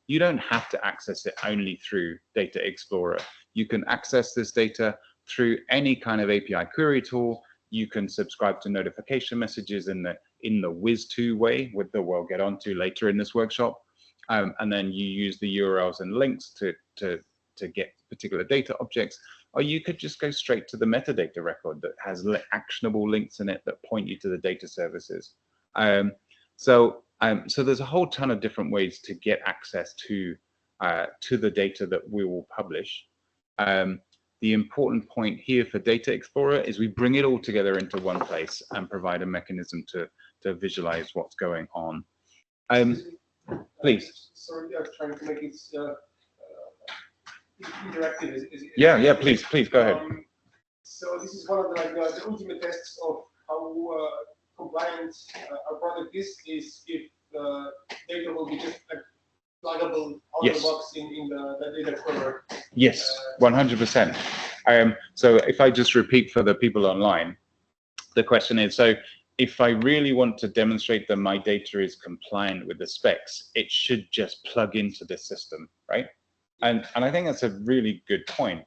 you don't have to access it only through Data Explorer. You can access this data through any kind of API query tool. You can subscribe to notification messages in the Wiz2 way, that we'll get onto later in this workshop. And then you use the URLs and links to get particular data objects, or you could just go straight to the metadata record that has actionable links in it that point you to the data services. So there's a whole ton of different ways to get access to the data that we will publish. The important point here for Data Explorer is we bring it all together into one place and provide a mechanism to visualize what's going on. Please. Sorry, I was trying to make it interactive. Yeah, please go ahead. So this is one of the ultimate tests of how compliant our product is if the data will be just pluggable out of the box in the data explorer. Yes, 100%. So if I just repeat for the people online, the question is, so if I really want to demonstrate that my data is compliant with the specs, it should just plug into the system, right? And I think that's a really good point.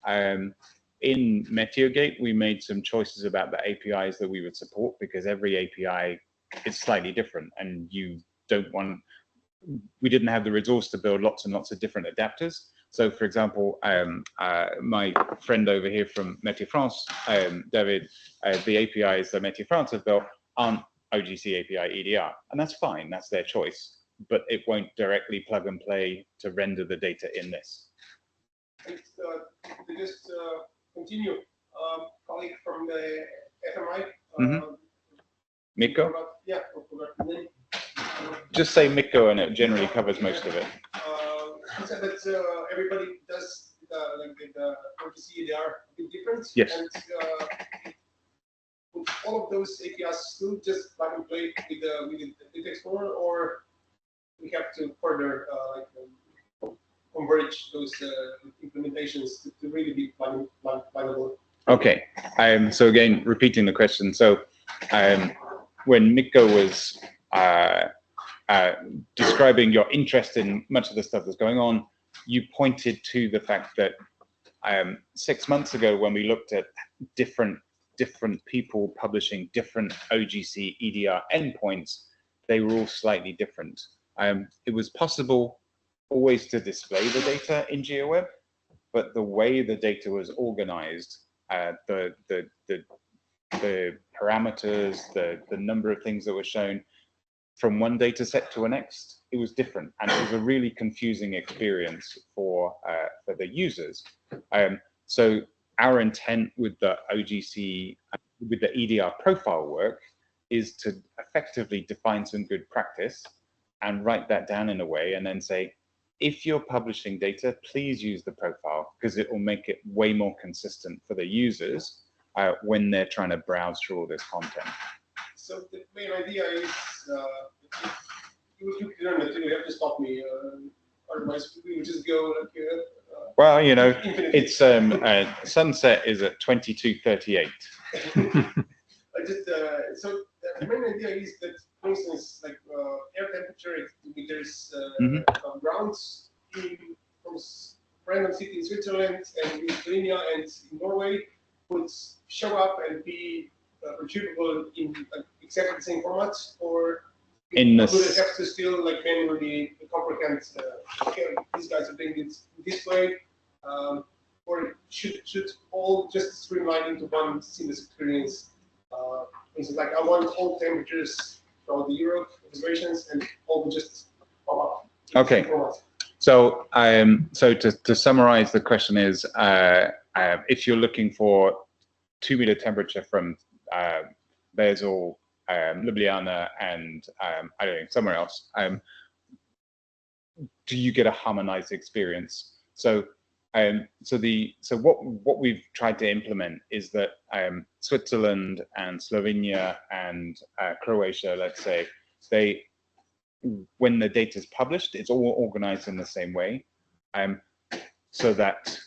In MeteoGate, we made some choices about the APIs that we would support because every API is slightly different, and we didn't have the resource to build lots and lots of different adapters. So, for example, my friend over here from Métier France, David, the APIs that Métier France have built aren't OGC API EDR, and that's fine, that's their choice, but it won't directly plug and play to render the data in this. And to just continue, colleague from the FMI, Mikko? Yeah, I forgot the name. Just say Mikko and it generally covers most of it. He said that everybody does the OGC EDR a bit different. Yes. And with all of those APIs still just plug and play with the Data Explorer, or we have to further converge those implementations to really be pluggable. Okay. So again, repeating the question. So when Mikko was describing your interest in much of the stuff that's going on, you pointed to the fact that 6 months ago, when we looked at different people publishing different OGC EDR endpoints, they were all slightly different. It was possible always to display the data in GeoWeb, but the way the data was organized, the parameters, the number of things that were shown from one data set to the next, it was different, and it was a really confusing experience for the users. So our intent with the OGC, with the EDR profile work, is to effectively define some good practice and write that down in a way, and then say, if you're publishing data, please use the profile, because it will make it way more consistent for the users when they're trying to browse through all this content. So the main idea is, you learn it, you have to stop me, otherwise we will just go like. Well, you know, it's sunset is at 22:38. So the main idea is that, for instance, like air temperature meters grounds from random city in Switzerland and in Slovenia and in Norway would show up and be retrievable in exactly the same format, or in would it have to still like manually comprehend? Okay, these guys are doing it this way, or should all just streamline into one seamless experience? For instance, like I want all temperatures from the Europe observations and all just pop up. Okay. So, so to summarize, the question is, if you're looking for 2-meter temperature from Basel, Ljubljana, and I don't know, somewhere else, do you get a harmonized experience? So, so what we've tried to implement is that Switzerland and Slovenia and Croatia, let's say, when the data is published, it's all organized in the same way, so that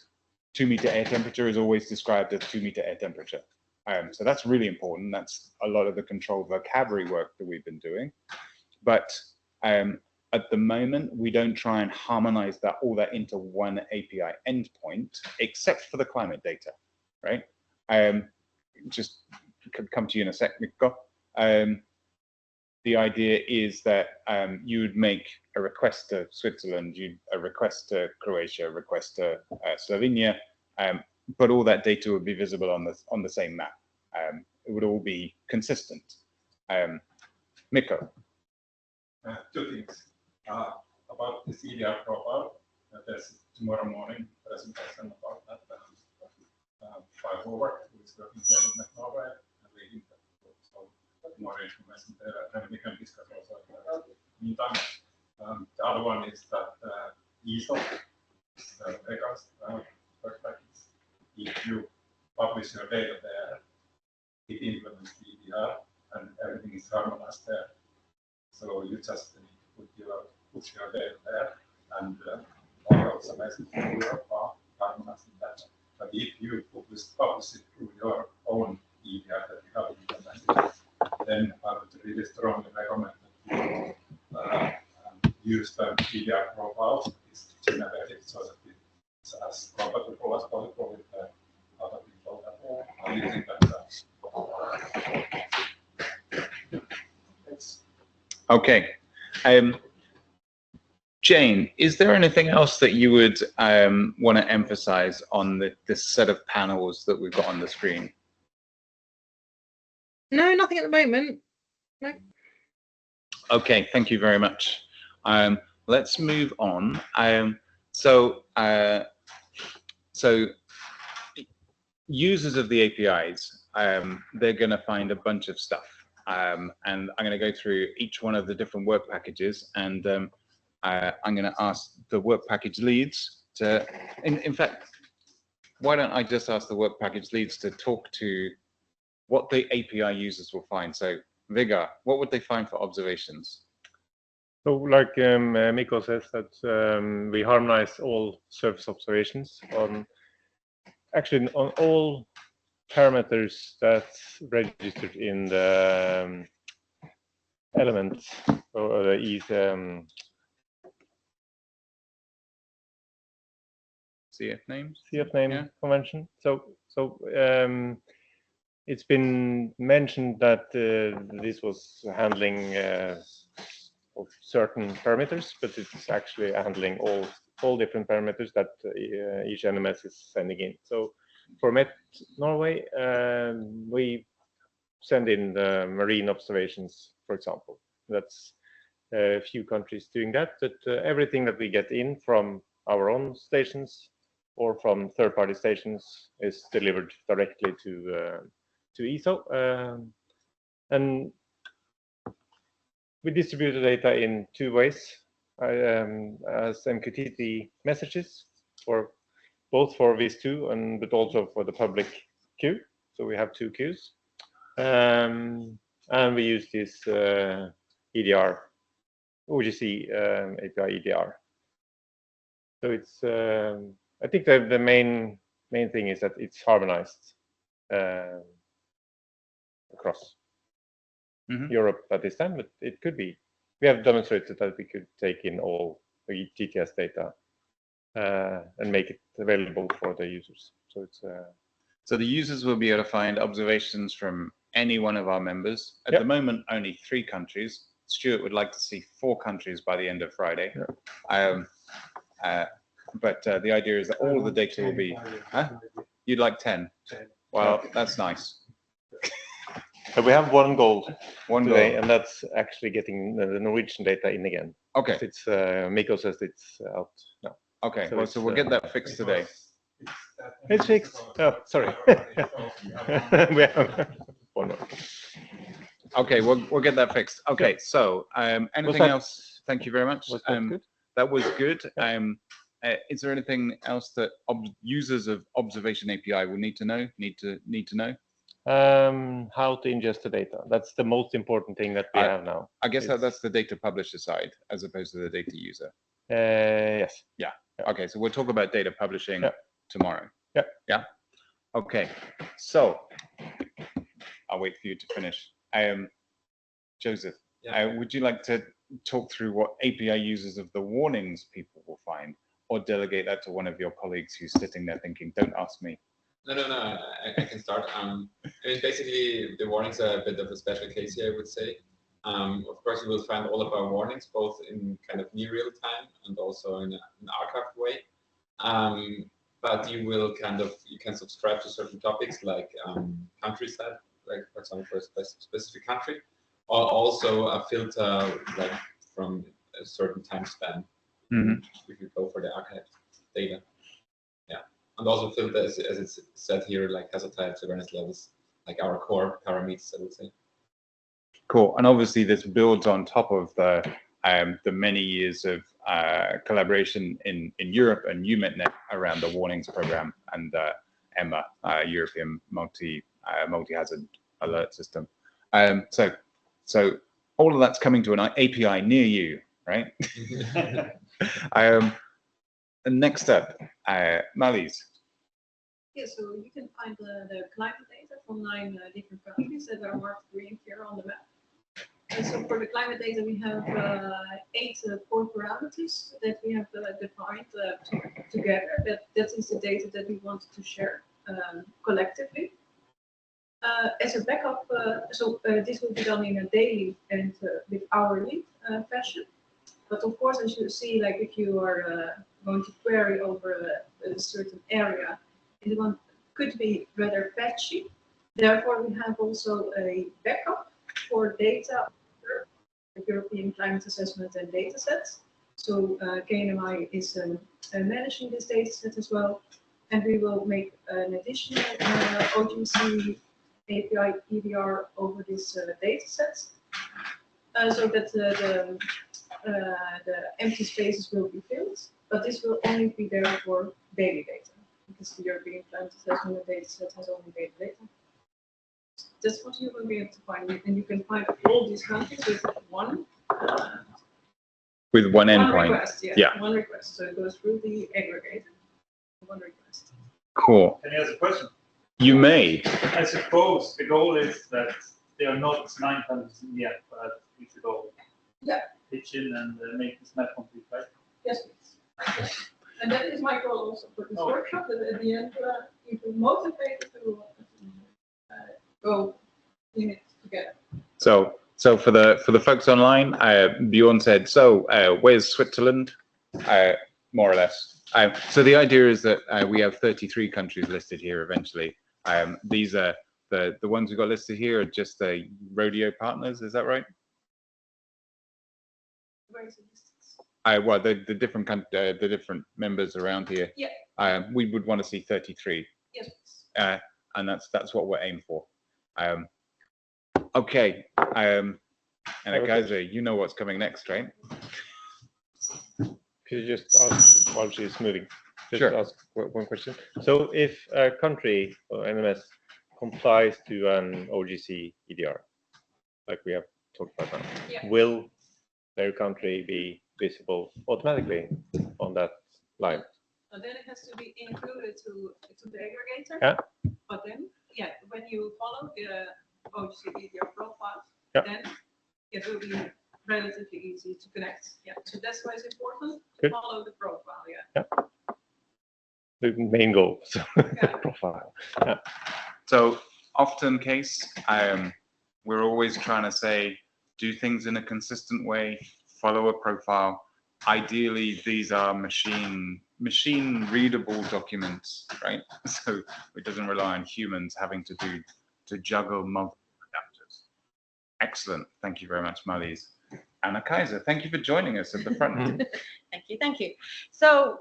2-meter air temperature is always described as 2-meter air temperature. So that's really important. That's a lot of the controlled vocabulary work that we've been doing. But at the moment, we don't try and harmonize all that into one API endpoint, except for the climate data, right? Just come to you in a sec, Mikko. The idea is that you would make a request to Switzerland, a request to Croatia, a request to Slovenia, but all that data would be visible on the same map. It would all be consistent. Mikko. Two things about this EDR profile. There's tomorrow morning presentation about that. 5 over, who is working here in Norway, and reading that. So more information there, and we can discuss also in the meantime. The other one is that ESOP, Vegas perspectives. If you publish your data there, it implements the EDR, and everything is harmonized there. So you just need to put your data there, and all observations from Europe are harmonized in that. But if you publish it through your own EDR that you have implemented, then I would really strongly recommend that you use the EDR profiles. It's generated so that it's as compatible as possible with the other people that are using that. Thanks. Okay. Jane, is there anything else that you would want to emphasize on this set of panels that we've got on the screen? No, nothing at the moment. No. Okay, thank you very much. Let's move on. So users of the APIs, they're going to find a bunch of stuff. And I'm going to go through each one of the different work packages, and I'm going to ask the work package leads to, in fact, why don't I just ask the work package leads to talk to what the API users will find. So Vegard, what would they find for observations? So like Mikko says, that we harmonize all surface observations on all parameters that's registered in the elements or the CF names? CF name convention. So it's been mentioned that this was handling certain parameters, but it's actually handling all different parameters that each NMS is sending in. So for Met Norway, we send in the marine observations, for example. That's a few countries doing that, but everything that we get in from our own stations or from third-party stations is delivered directly to ESO. And we distribute the data in two ways, as MQTT messages, both for VIS2 but also for the public queue. So we have two queues. And we use this EDR, OGC API EDR. So it's, I think the main thing is that it's harmonized across Europe at this time, but it could be. We have demonstrated that we could take in all the GTS data and make it available for the users. So it's. So the users will be able to find observations from any one of our members. At the moment, only 3 countries. Stuart would like to see 4 countries by the end of Friday. But the idea is that all of the data will be. Huh? You'd like 10? 10. Well, that's nice. But we have one goal today, goal, and that's actually getting the Norwegian data in again. Okay. It's Mikko says it's out now. Okay. So, so we'll get that fixed today. It's fixed. Oh, sorry. We have one more. Okay, we'll get that fixed. Okay. So anything else? Thank you very much. Was that good? That was good. Is there anything else that users of Observation API will need to know? Need to know? How to ingest the data. That's the most important thing that we have now. I guess that's the data publisher side as opposed to the data user. Yes. Yeah. Okay. So we'll talk about data publishing tomorrow. Yeah. Yeah. Okay. So I'll wait for you to finish. Joseph, would you like to talk through what API users of the warnings people will find, or delegate that to one of your colleagues who's sitting there thinking, "Don't ask me"? No. I can start. I mean, basically, the warnings are a bit of a special case here, I would say. Of course, you will find all of our warnings, both in kind of near real time and also in an archived way. But you will you can subscribe to certain topics like countryside, like for example, for a specific country, or also a filter like from a certain time span. If you go for the archived data. And also filter, as it's said here, like hazard types, awareness levels, like our core parameters, I would say. Cool. And obviously, this builds on top of the many years of collaboration in Europe and EUMETNET around the warnings program and EMA, European multi-hazard alert system. So all of that's coming to an API near you, right? And next up, Malise. Yeah, so you can find the climate data from 9 different countries that are marked green here on the map. And so for the climate data, we have 8 core parameters that we have defined together. That is the data that we want to share collectively. As a backup, this will be done in a daily and with hourly fashion. But of course, as you see, like if you are going to query over a certain area, it could be rather patchy. Therefore, we have also a backup for data, the European Climate Assessment and data sets. So KNMI is managing this data set as well. And we will make an additional OGC API EDR over these data sets. So that the empty spaces will be filled, but this will only be there for daily data, because the European Climate Assessment data set has only daily data. That's what you will be able to find, and you can find all these countries with one endpoint. Request, one request. So it goes through the aggregator. One request. Cool. Can I ask a question? You may. I suppose the goal is that there are not 9 countries in the end, but we should all pitch in and make this map complete, right? Yes, please. And that is my goal also for this workshop, that at the end you can motivate to go in it together. So So for the folks online, Bjorn said, so where's Switzerland? More or less. So the idea is that we have 33 countries listed here eventually. These are the ones we got listed here are just the rodeo partners. Is that right? Where is it? Well, the different members around here. Yeah. We would want to see 33. Yes. And that's what we're aiming for. Okay. And Kaiser, you know what's coming next, right? Could you just ask while she's moving? Just Sure. ask one question. So if a country or MMS complies to an OGC EDR, like we have talked about now, Yeah. will their country be visible automatically on that line? And then it has to be included to the aggregator. Yeah. But then, yeah, when you follow the OGC EDR profile, Yeah. then it will be relatively easy to connect. Yeah. So that's why it's important to Good. follow the profile. Yeah. Yeah. The main goal. So profile. Yeah. So often case, we're always trying to say, do things in a consistent way, follow a profile. Ideally, these are machine readable documents, right? So it doesn't rely on humans having to juggle multiple adapters. Excellent. Thank you very much, Marlies. Anna Kaiser, thank you for joining us at the front. Thank you. So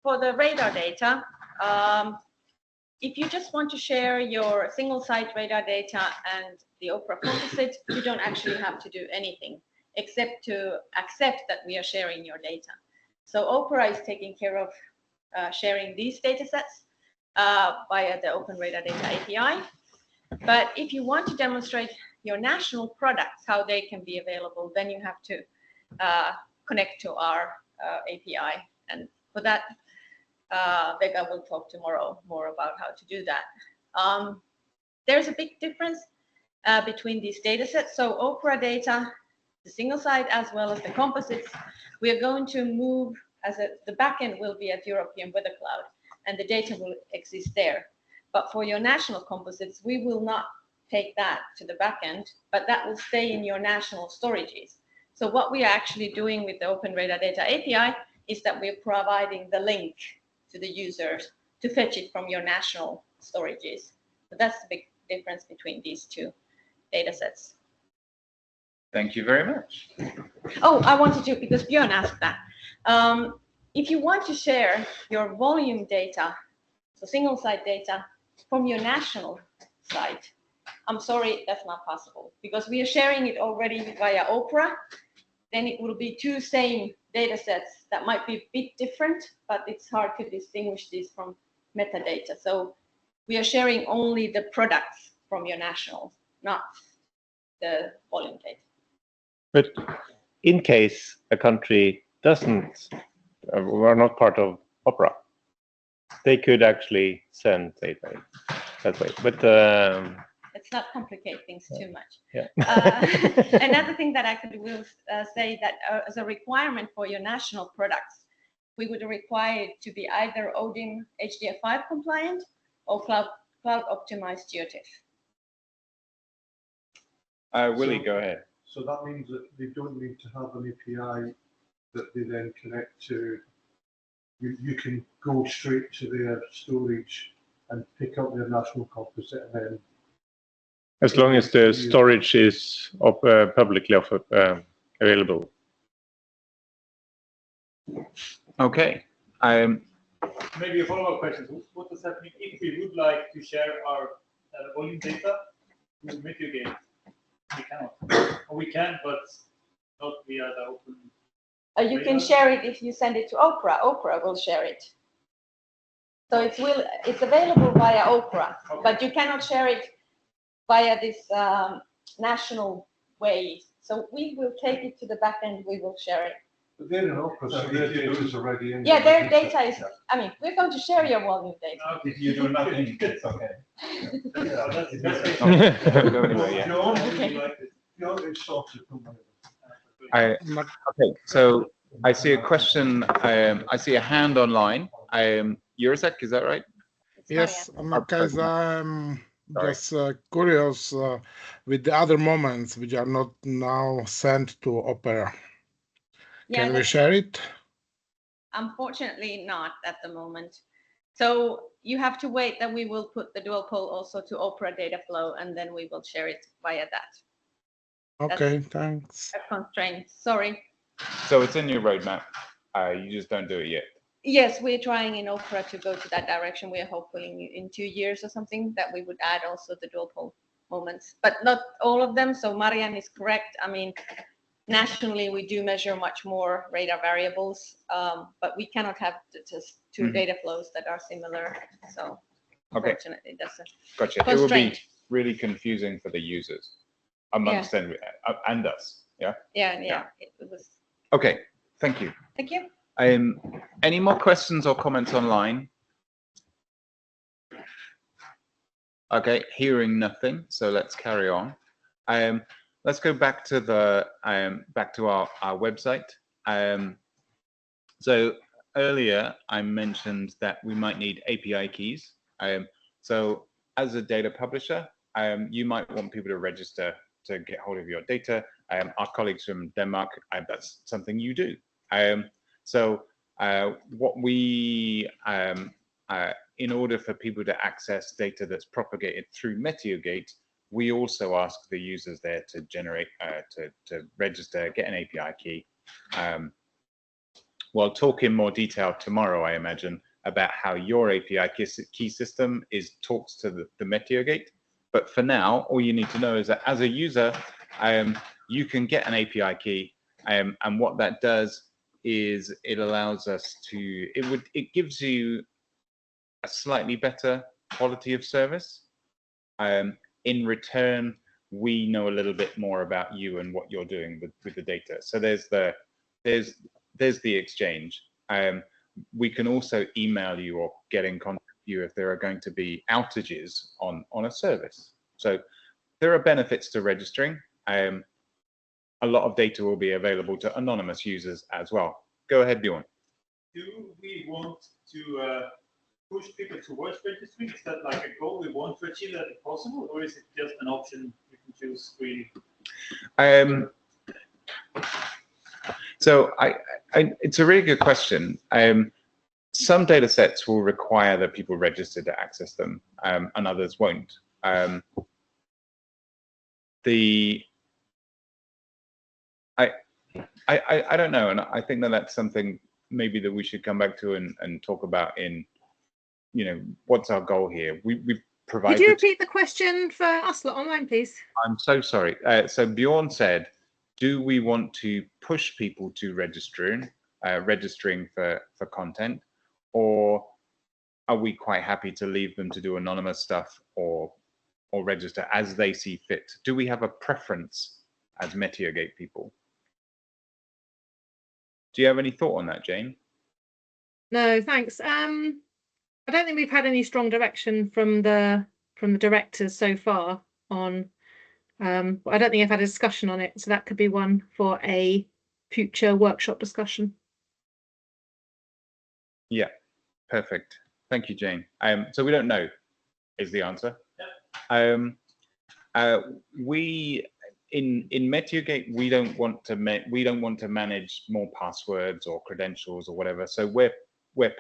for the radar data, if you just want to share your single site radar data and the Opera composite, you don't actually have to do anything except to accept that we are sharing your data. So Opera is taking care of sharing these data sets via the Open Radar Data API. But if you want to demonstrate your national products, how they can be available, then you have to connect to our API. And for that, Vega will talk tomorrow more about how to do that. There's a big difference between these data sets. So Opera data, the single site as well as the composites, we are going to move the backend will be at European Weather Cloud and the data will exist there. But for your national composites, we will not take that to the backend, but that will stay in your national storages. So what we are actually doing with the Open Radar Data API is that we're providing the link to the users to fetch it from your national storages. So that's the big difference between these two data sets. Thank you very much. Oh, I wanted to, because Björn asked that. If you want to share your volume data, so single site data from your national site, I'm sorry, that's not possible because we are sharing it already via Opera. Then it will be two same data sets that might be a bit different, but it's hard to distinguish these from metadata. So we are sharing only the products from your national, not the volume data. But in case a country doesn't, we're not part of Opera, they could actually send data that way. But let's not complicate things too much. Yeah. Another thing that I could will say that as a requirement for your national products, we would require it to be either ODIN HDF5 compliant or cloud optimized GeoTIFF. Willie, go ahead. So that means that they don't need to have an API that they then connect to. You can go straight to their storage and pick up their national composite and then. As long as the storage is publicly available. Okay. Maybe a follow-up question. What does that mean if we would like to share our volume data with MeteoGate? We cannot. Or we can, but not via the open. You can share it if you send it to Opera. Opera will share it. So it's available via Opera, okay. But you cannot share it via this national way. So we will take it to the backend. We will share it. But they're in Opera, so their data is already in. Yeah, their data is. I mean, we're going to share your volume data. If you do nothing, it's okay. Okay, so I see a question. I see a hand online. Jurek, is that right? Yes, Kaiser, I'm just curious with the other moments which are not now sent to Opera. Yeah, Can we share it? unfortunately not at the moment. So you have to wait that we will put the dual pole also to Opera data flow, and then we will share it via that. Okay, thanks. A constraint, sorry. So it's in your roadmap. You just don't do it yet. Yes, we're trying in Opera to go to that direction. We are hoping in 2 years or something that we would add also the dual pole moments, but not all of them. So Marianne is correct. I mean, nationally, we do measure much more radar variables, but we cannot have just two data flows that are similar. So unfortunately, that's a Gotcha. It will be really confusing for the users amongst them and us. Yeah. Yeah. It was. Okay. Thank you. Thank you. Any more questions or comments online? Okay, hearing nothing, so let's carry on. Let's go back to the our website. So earlier I mentioned that we might need API keys. So as a data publisher, you might want people to register to get hold of your data. Our colleagues from Denmark, that's something you do. So what we in order for people to access data that's propagated through MeteoGate, we also ask the users there to generate, to register, get an API key. We'll talk in more detail tomorrow, I imagine, about how your API key system talks to the MeteoGate. But for now, all you need to know is that as a user, you can get an API key, and what that does is it allows us to, it gives you a slightly better quality of service. In return, we know a little bit more about you and what you're doing with the data. So there's the exchange. We can also email you or get in contact with you if there are going to be outages on a service. So there are benefits to registering. A lot of data will be available to anonymous users as well. Go ahead, Bjorn. Do we want to push people towards registering? Is that like a goal we want to achieve that if possible, or is it just an option you can choose freely? So it's a really good question. Some data sets will require that people register to access them, and others won't. I don't know, and I think that's something maybe that we should come back to and talk about in, what's our goal here? We've provided. Could you repeat the question for Oslo online, please? I'm so sorry. So Bjorn said, do we want to push people to registering for content, or are we quite happy to leave them to do anonymous stuff or register as they see fit? Do we have a preference as MeteoGate people? Do you have any thought on that, Jane? No, thanks. I don't think we've had any strong direction from the directors so far on. I don't think I've had a discussion on it, so that could be one for a future workshop discussion. Yeah, perfect. Thank you, Jane. So we don't know is the answer. Yeah. We in MeteoGate, we don't want to manage more passwords or credentials or whatever. So where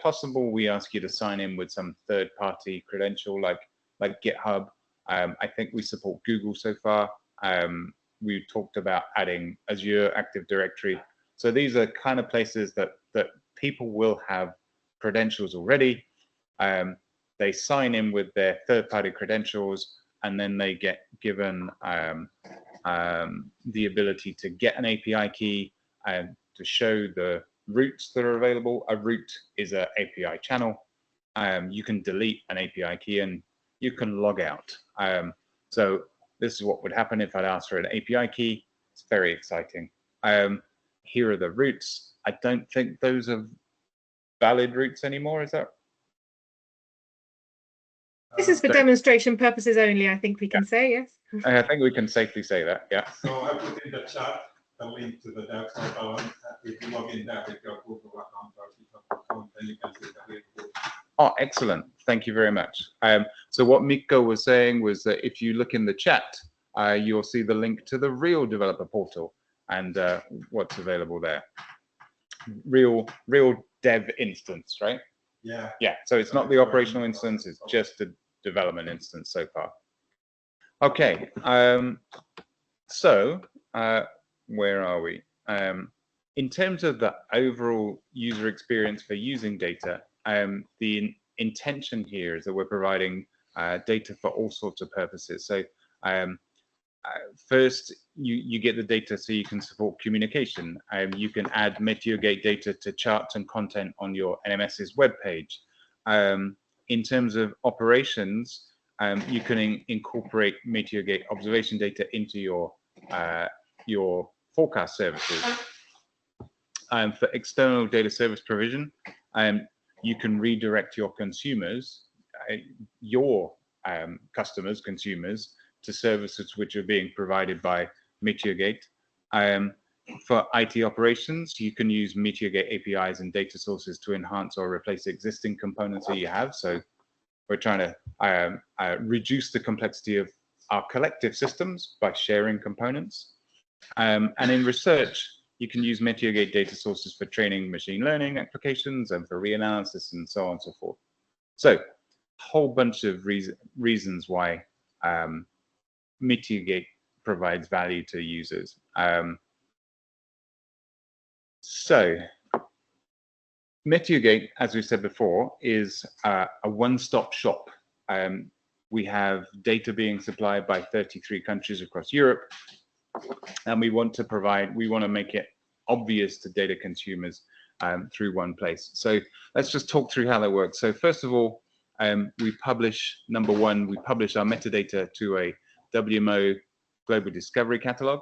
possible, we ask you to sign in with some third-party credential like GitHub. I think we support Google so far. We talked about adding Azure Active Directory. So these are kind of places that people will have credentials already. They sign in with their third-party credentials, and then they get given the ability to get an API key and to show the routes that are available. A route is an API channel. You can delete an API key and you can log out. So this is what would happen if I'd asked for an API key. It's very exciting. Here are the routes. I don't think those are valid routes anymore, is that? This is for demonstration purposes only, I think we can say, yes. I think we can safely say that, yeah. So I put in the chat a link to the dev portal. If you log in there with your Google account or GitHub account, then you can see the link. Oh, excellent. Thank you very much. So what Mikko was saying was that if you look in the chat, you'll see the link to the real developer portal and what's available there. Real dev instance, right? Yeah. Yeah, so it's not the operational instance, it's just the development instance so far. Okay, so where are we? In terms of the overall user experience for using data, the intention here is that we're providing data for all sorts of purposes. So first, you get the data so you can support communication. You can add MeteoGate data to charts and content on your NMS's web page. In terms of operations, you can incorporate MeteoGate observation data into your forecast services. For external data service provision, you can redirect your consumers, customers, consumers, to services which are being provided by MeteoGate. For IT operations, you can use MeteoGate APIs and data sources to enhance or replace existing components that you have. So we're trying to reduce the complexity of our collective systems by sharing components. And in research, you can use MeteoGate data sources for training machine learning applications and for reanalysis and so on and so forth. So a whole bunch of reasons why MeteoGate provides value to users. So MeteoGate, as we said before, is a one-stop shop. We have data being supplied by 33 countries across Europe, and we want to make it obvious to data consumers through one place. So let's just talk through how that works. So first of all, we publish our metadata to a WMO Global Discovery Catalog,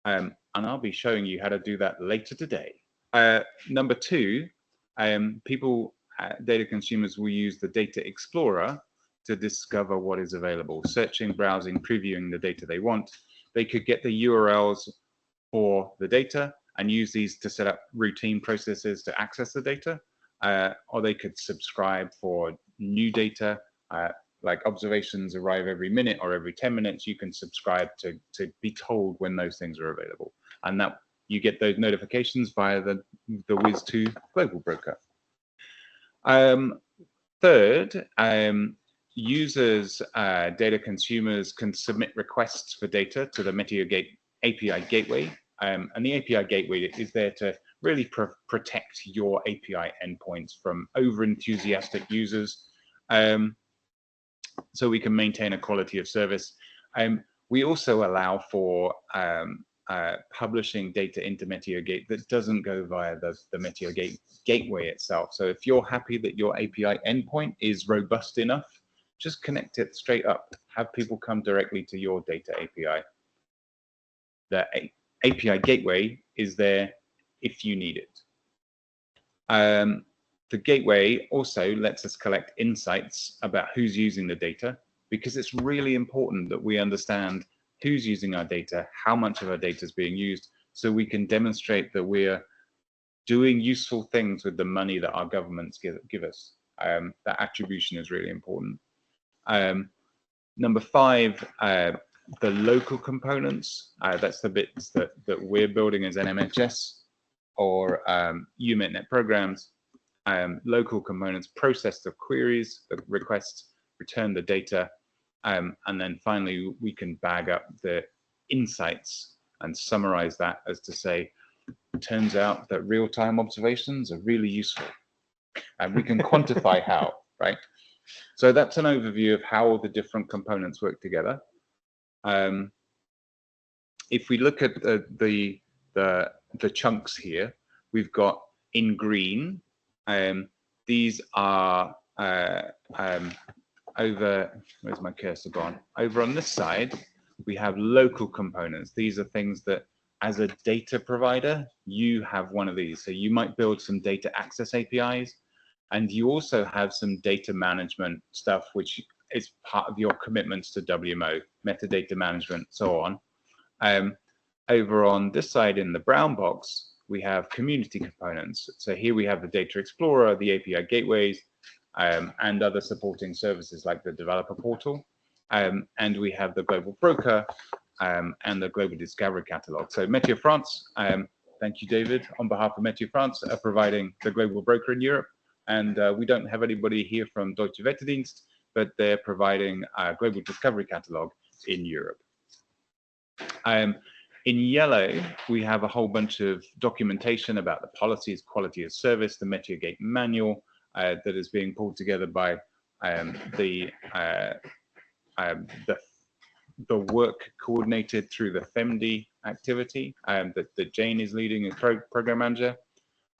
and I'll be showing you how to do that later today. Number two, data consumers will use the Data Explorer to discover what is available, searching, browsing, previewing the data they want. They could get the URLs for the data and use these to set up routine processes to access the data, or they could subscribe for new data, like observations arrive every minute or every 10 minutes. You can subscribe to be told when those things are available, and that you get those notifications via the Wiz2 global broker. Third, users, data consumers can submit requests for data to the MeteoGate API gateway, and the API gateway is there to really protect your API endpoints from over-enthusiastic users, so we can maintain a quality of service. We also allow for publishing data into MeteoGate that doesn't go via the MeteoGate gateway itself. So if you're happy that your API endpoint is robust enough, just connect it straight up. Have people come directly to your data API. The API gateway is there if you need it. The gateway also lets us collect insights about who's using the data, because it's really important that we understand who's using our data, how much of our data is being used, so we can demonstrate that we're doing useful things with the money that our governments give us. That attribution is really important. Number five, the local components, that's the bits that we're building as NMHS or EUMETNET programs. Local components process the queries, the requests, return the data, and then finally we can bag up the insights and summarize that as to say, it turns out that real-time observations are really useful, and we can quantify how, right? So that's an overview of how all the different components work together. If we look at the chunks here, we've got in green, these are over, where's my cursor gone? Over on this side, we have local components. These are things that as a data provider, you have one of these. So you might build some data access APIs, and you also have some data management stuff, which is part of your commitments to WMO, metadata management, so on. Over on this side in the brown box, we have community components. So here we have the Data Explorer, the API gateways, and other supporting services like the developer portal. And we have the global broker and the global discovery catalog. So Meteo France, thank you, David, on behalf of Meteo France, are providing the global broker in Europe. And we don't have anybody here from Deutsche Wetterdienst, but they're providing a global discovery catalog in Europe. In yellow, we have a whole bunch of documentation about the policies, quality of service, the MeteoGate manual that is being pulled together by the work coordinated through the FEMD activity that Jane is leading as program manager.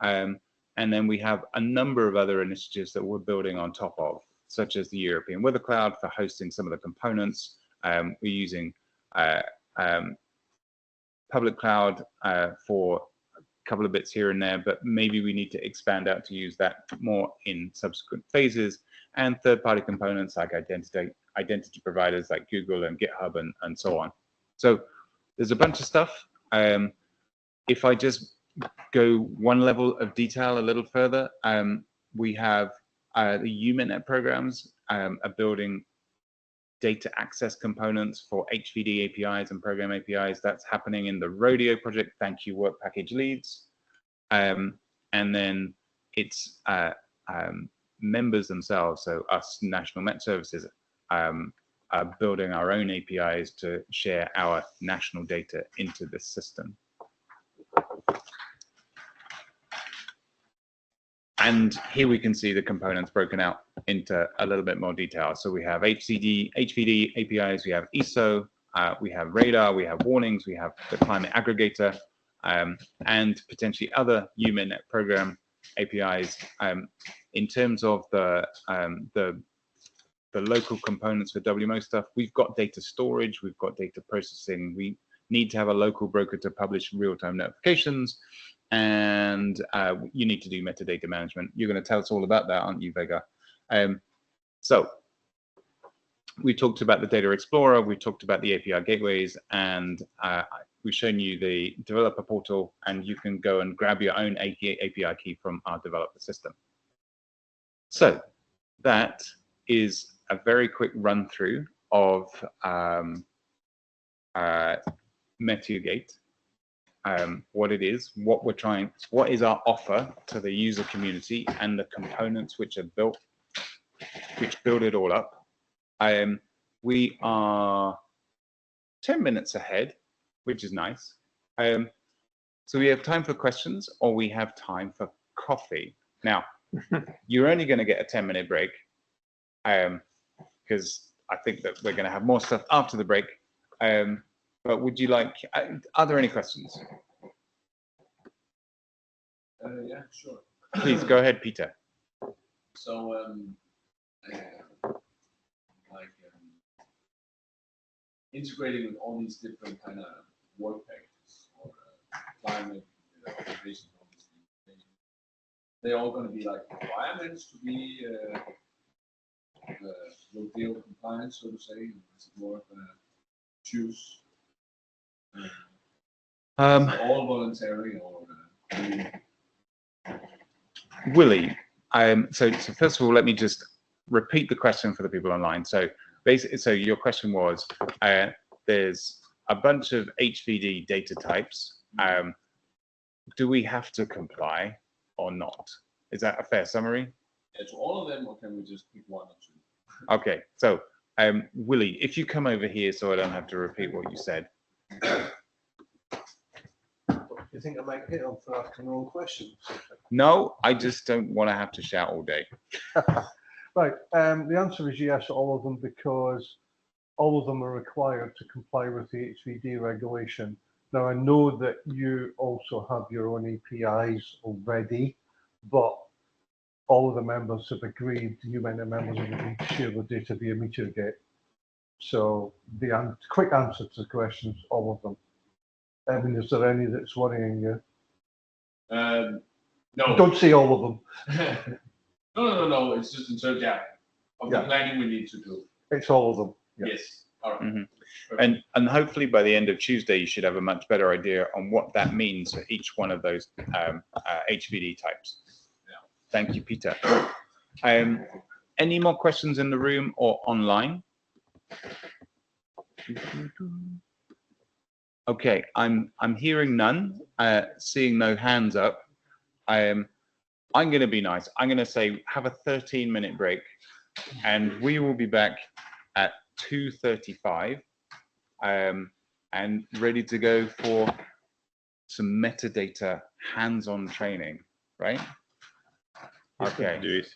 And then we have a number of other initiatives that we're building on top of, such as the European Weather Cloud for hosting some of the components. We're using public cloud for a couple of bits here and there, but maybe we need to expand out to use that more in subsequent phases, and third-party components like identity providers like Google and GitHub and so on. So there's a bunch of stuff. If I just go one level of detail a little further, we have the EUMETNET programs are building data access components for HVD APIs and program APIs. That's happening in the Rodeo project. Thank you, work package leads. And then it's members themselves, so us national Met services, are building our own APIs to share our national data into this system. And here we can see the components broken out into a little bit more detail. So we have HVD APIs, we have ESO, we have radar, we have warnings, we have the climate aggregator, and potentially other EUMETNET program APIs. In terms of the local components for WMO stuff, we've got data storage, we've got data processing. We need to have a local broker to publish real-time notifications, and you need to do metadata management. You're going to tell us all about that, aren't you, Vega? So we talked about the Data Explorer, we talked about the API gateways, and we've shown you the developer portal, and you can go and grab your own API key from our developer system. So that is a very quick run through of MeteoGate. What it is, what we're trying, what is our offer to the user community, and the components which are built, which build it all up. We are 10 minutes ahead, which is nice. So we have time for questions, or we have time for coffee. Now, you're only going to get a 10-minute break, because I think that we're going to have more stuff after the break. But would you like, are there any questions? Yeah, sure. Please go ahead, Peter. So, integrating with all these different kind of work packages or climate observation, they're all going to be like requirements to be Rodeo compliant, so to say. Is it more of a choose? All voluntary or Willie, so first of all, let me just repeat the question for the people online. So basically, so your question was, there's a bunch of HVD data types. Do we have to comply or not? Is that a fair summary? Yeah, to all of them, or can we just pick one or two? Okay, so Willie, if you come over here so I don't have to repeat what you said. You think I might hit on for asking the wrong question? No, I just don't want to have to shout all day. Right, the answer is yes, all of them, because all of them are required to comply with the HVD regulation. Now, I know that you also have your own APIs already, but all of the members have agreed, the EUMETNET members have agreed to share the data via MeteoGate. So the quick answer to the question is all of them. I mean, is there any that's worrying you? No. Don't say all of them. No. It's just in terms of the planning we need to do. It's all of them. Yeah. Yes. All right. Mm-hmm. And hopefully by the end of Tuesday, you should have a much better idea on what that means for each one of those HVD types. Yeah. Thank you, Peter. Any more questions in the room or online? Okay, I'm hearing none, seeing no hands up. I'm going to be nice. I'm going to say have a 13-minute break, and we will be back at 2:35, and ready to go for some metadata hands-on training, right? Okay. Do it.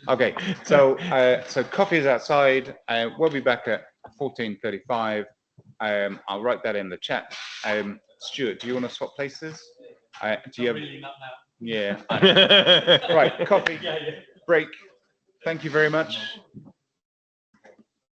Okay, so coffee is outside. We'll be back at 14:35. I'll write that in the chat. Stuart, do you want to swap places? Do you have? Really not now. Yeah. Right, coffee break. Thank you very much.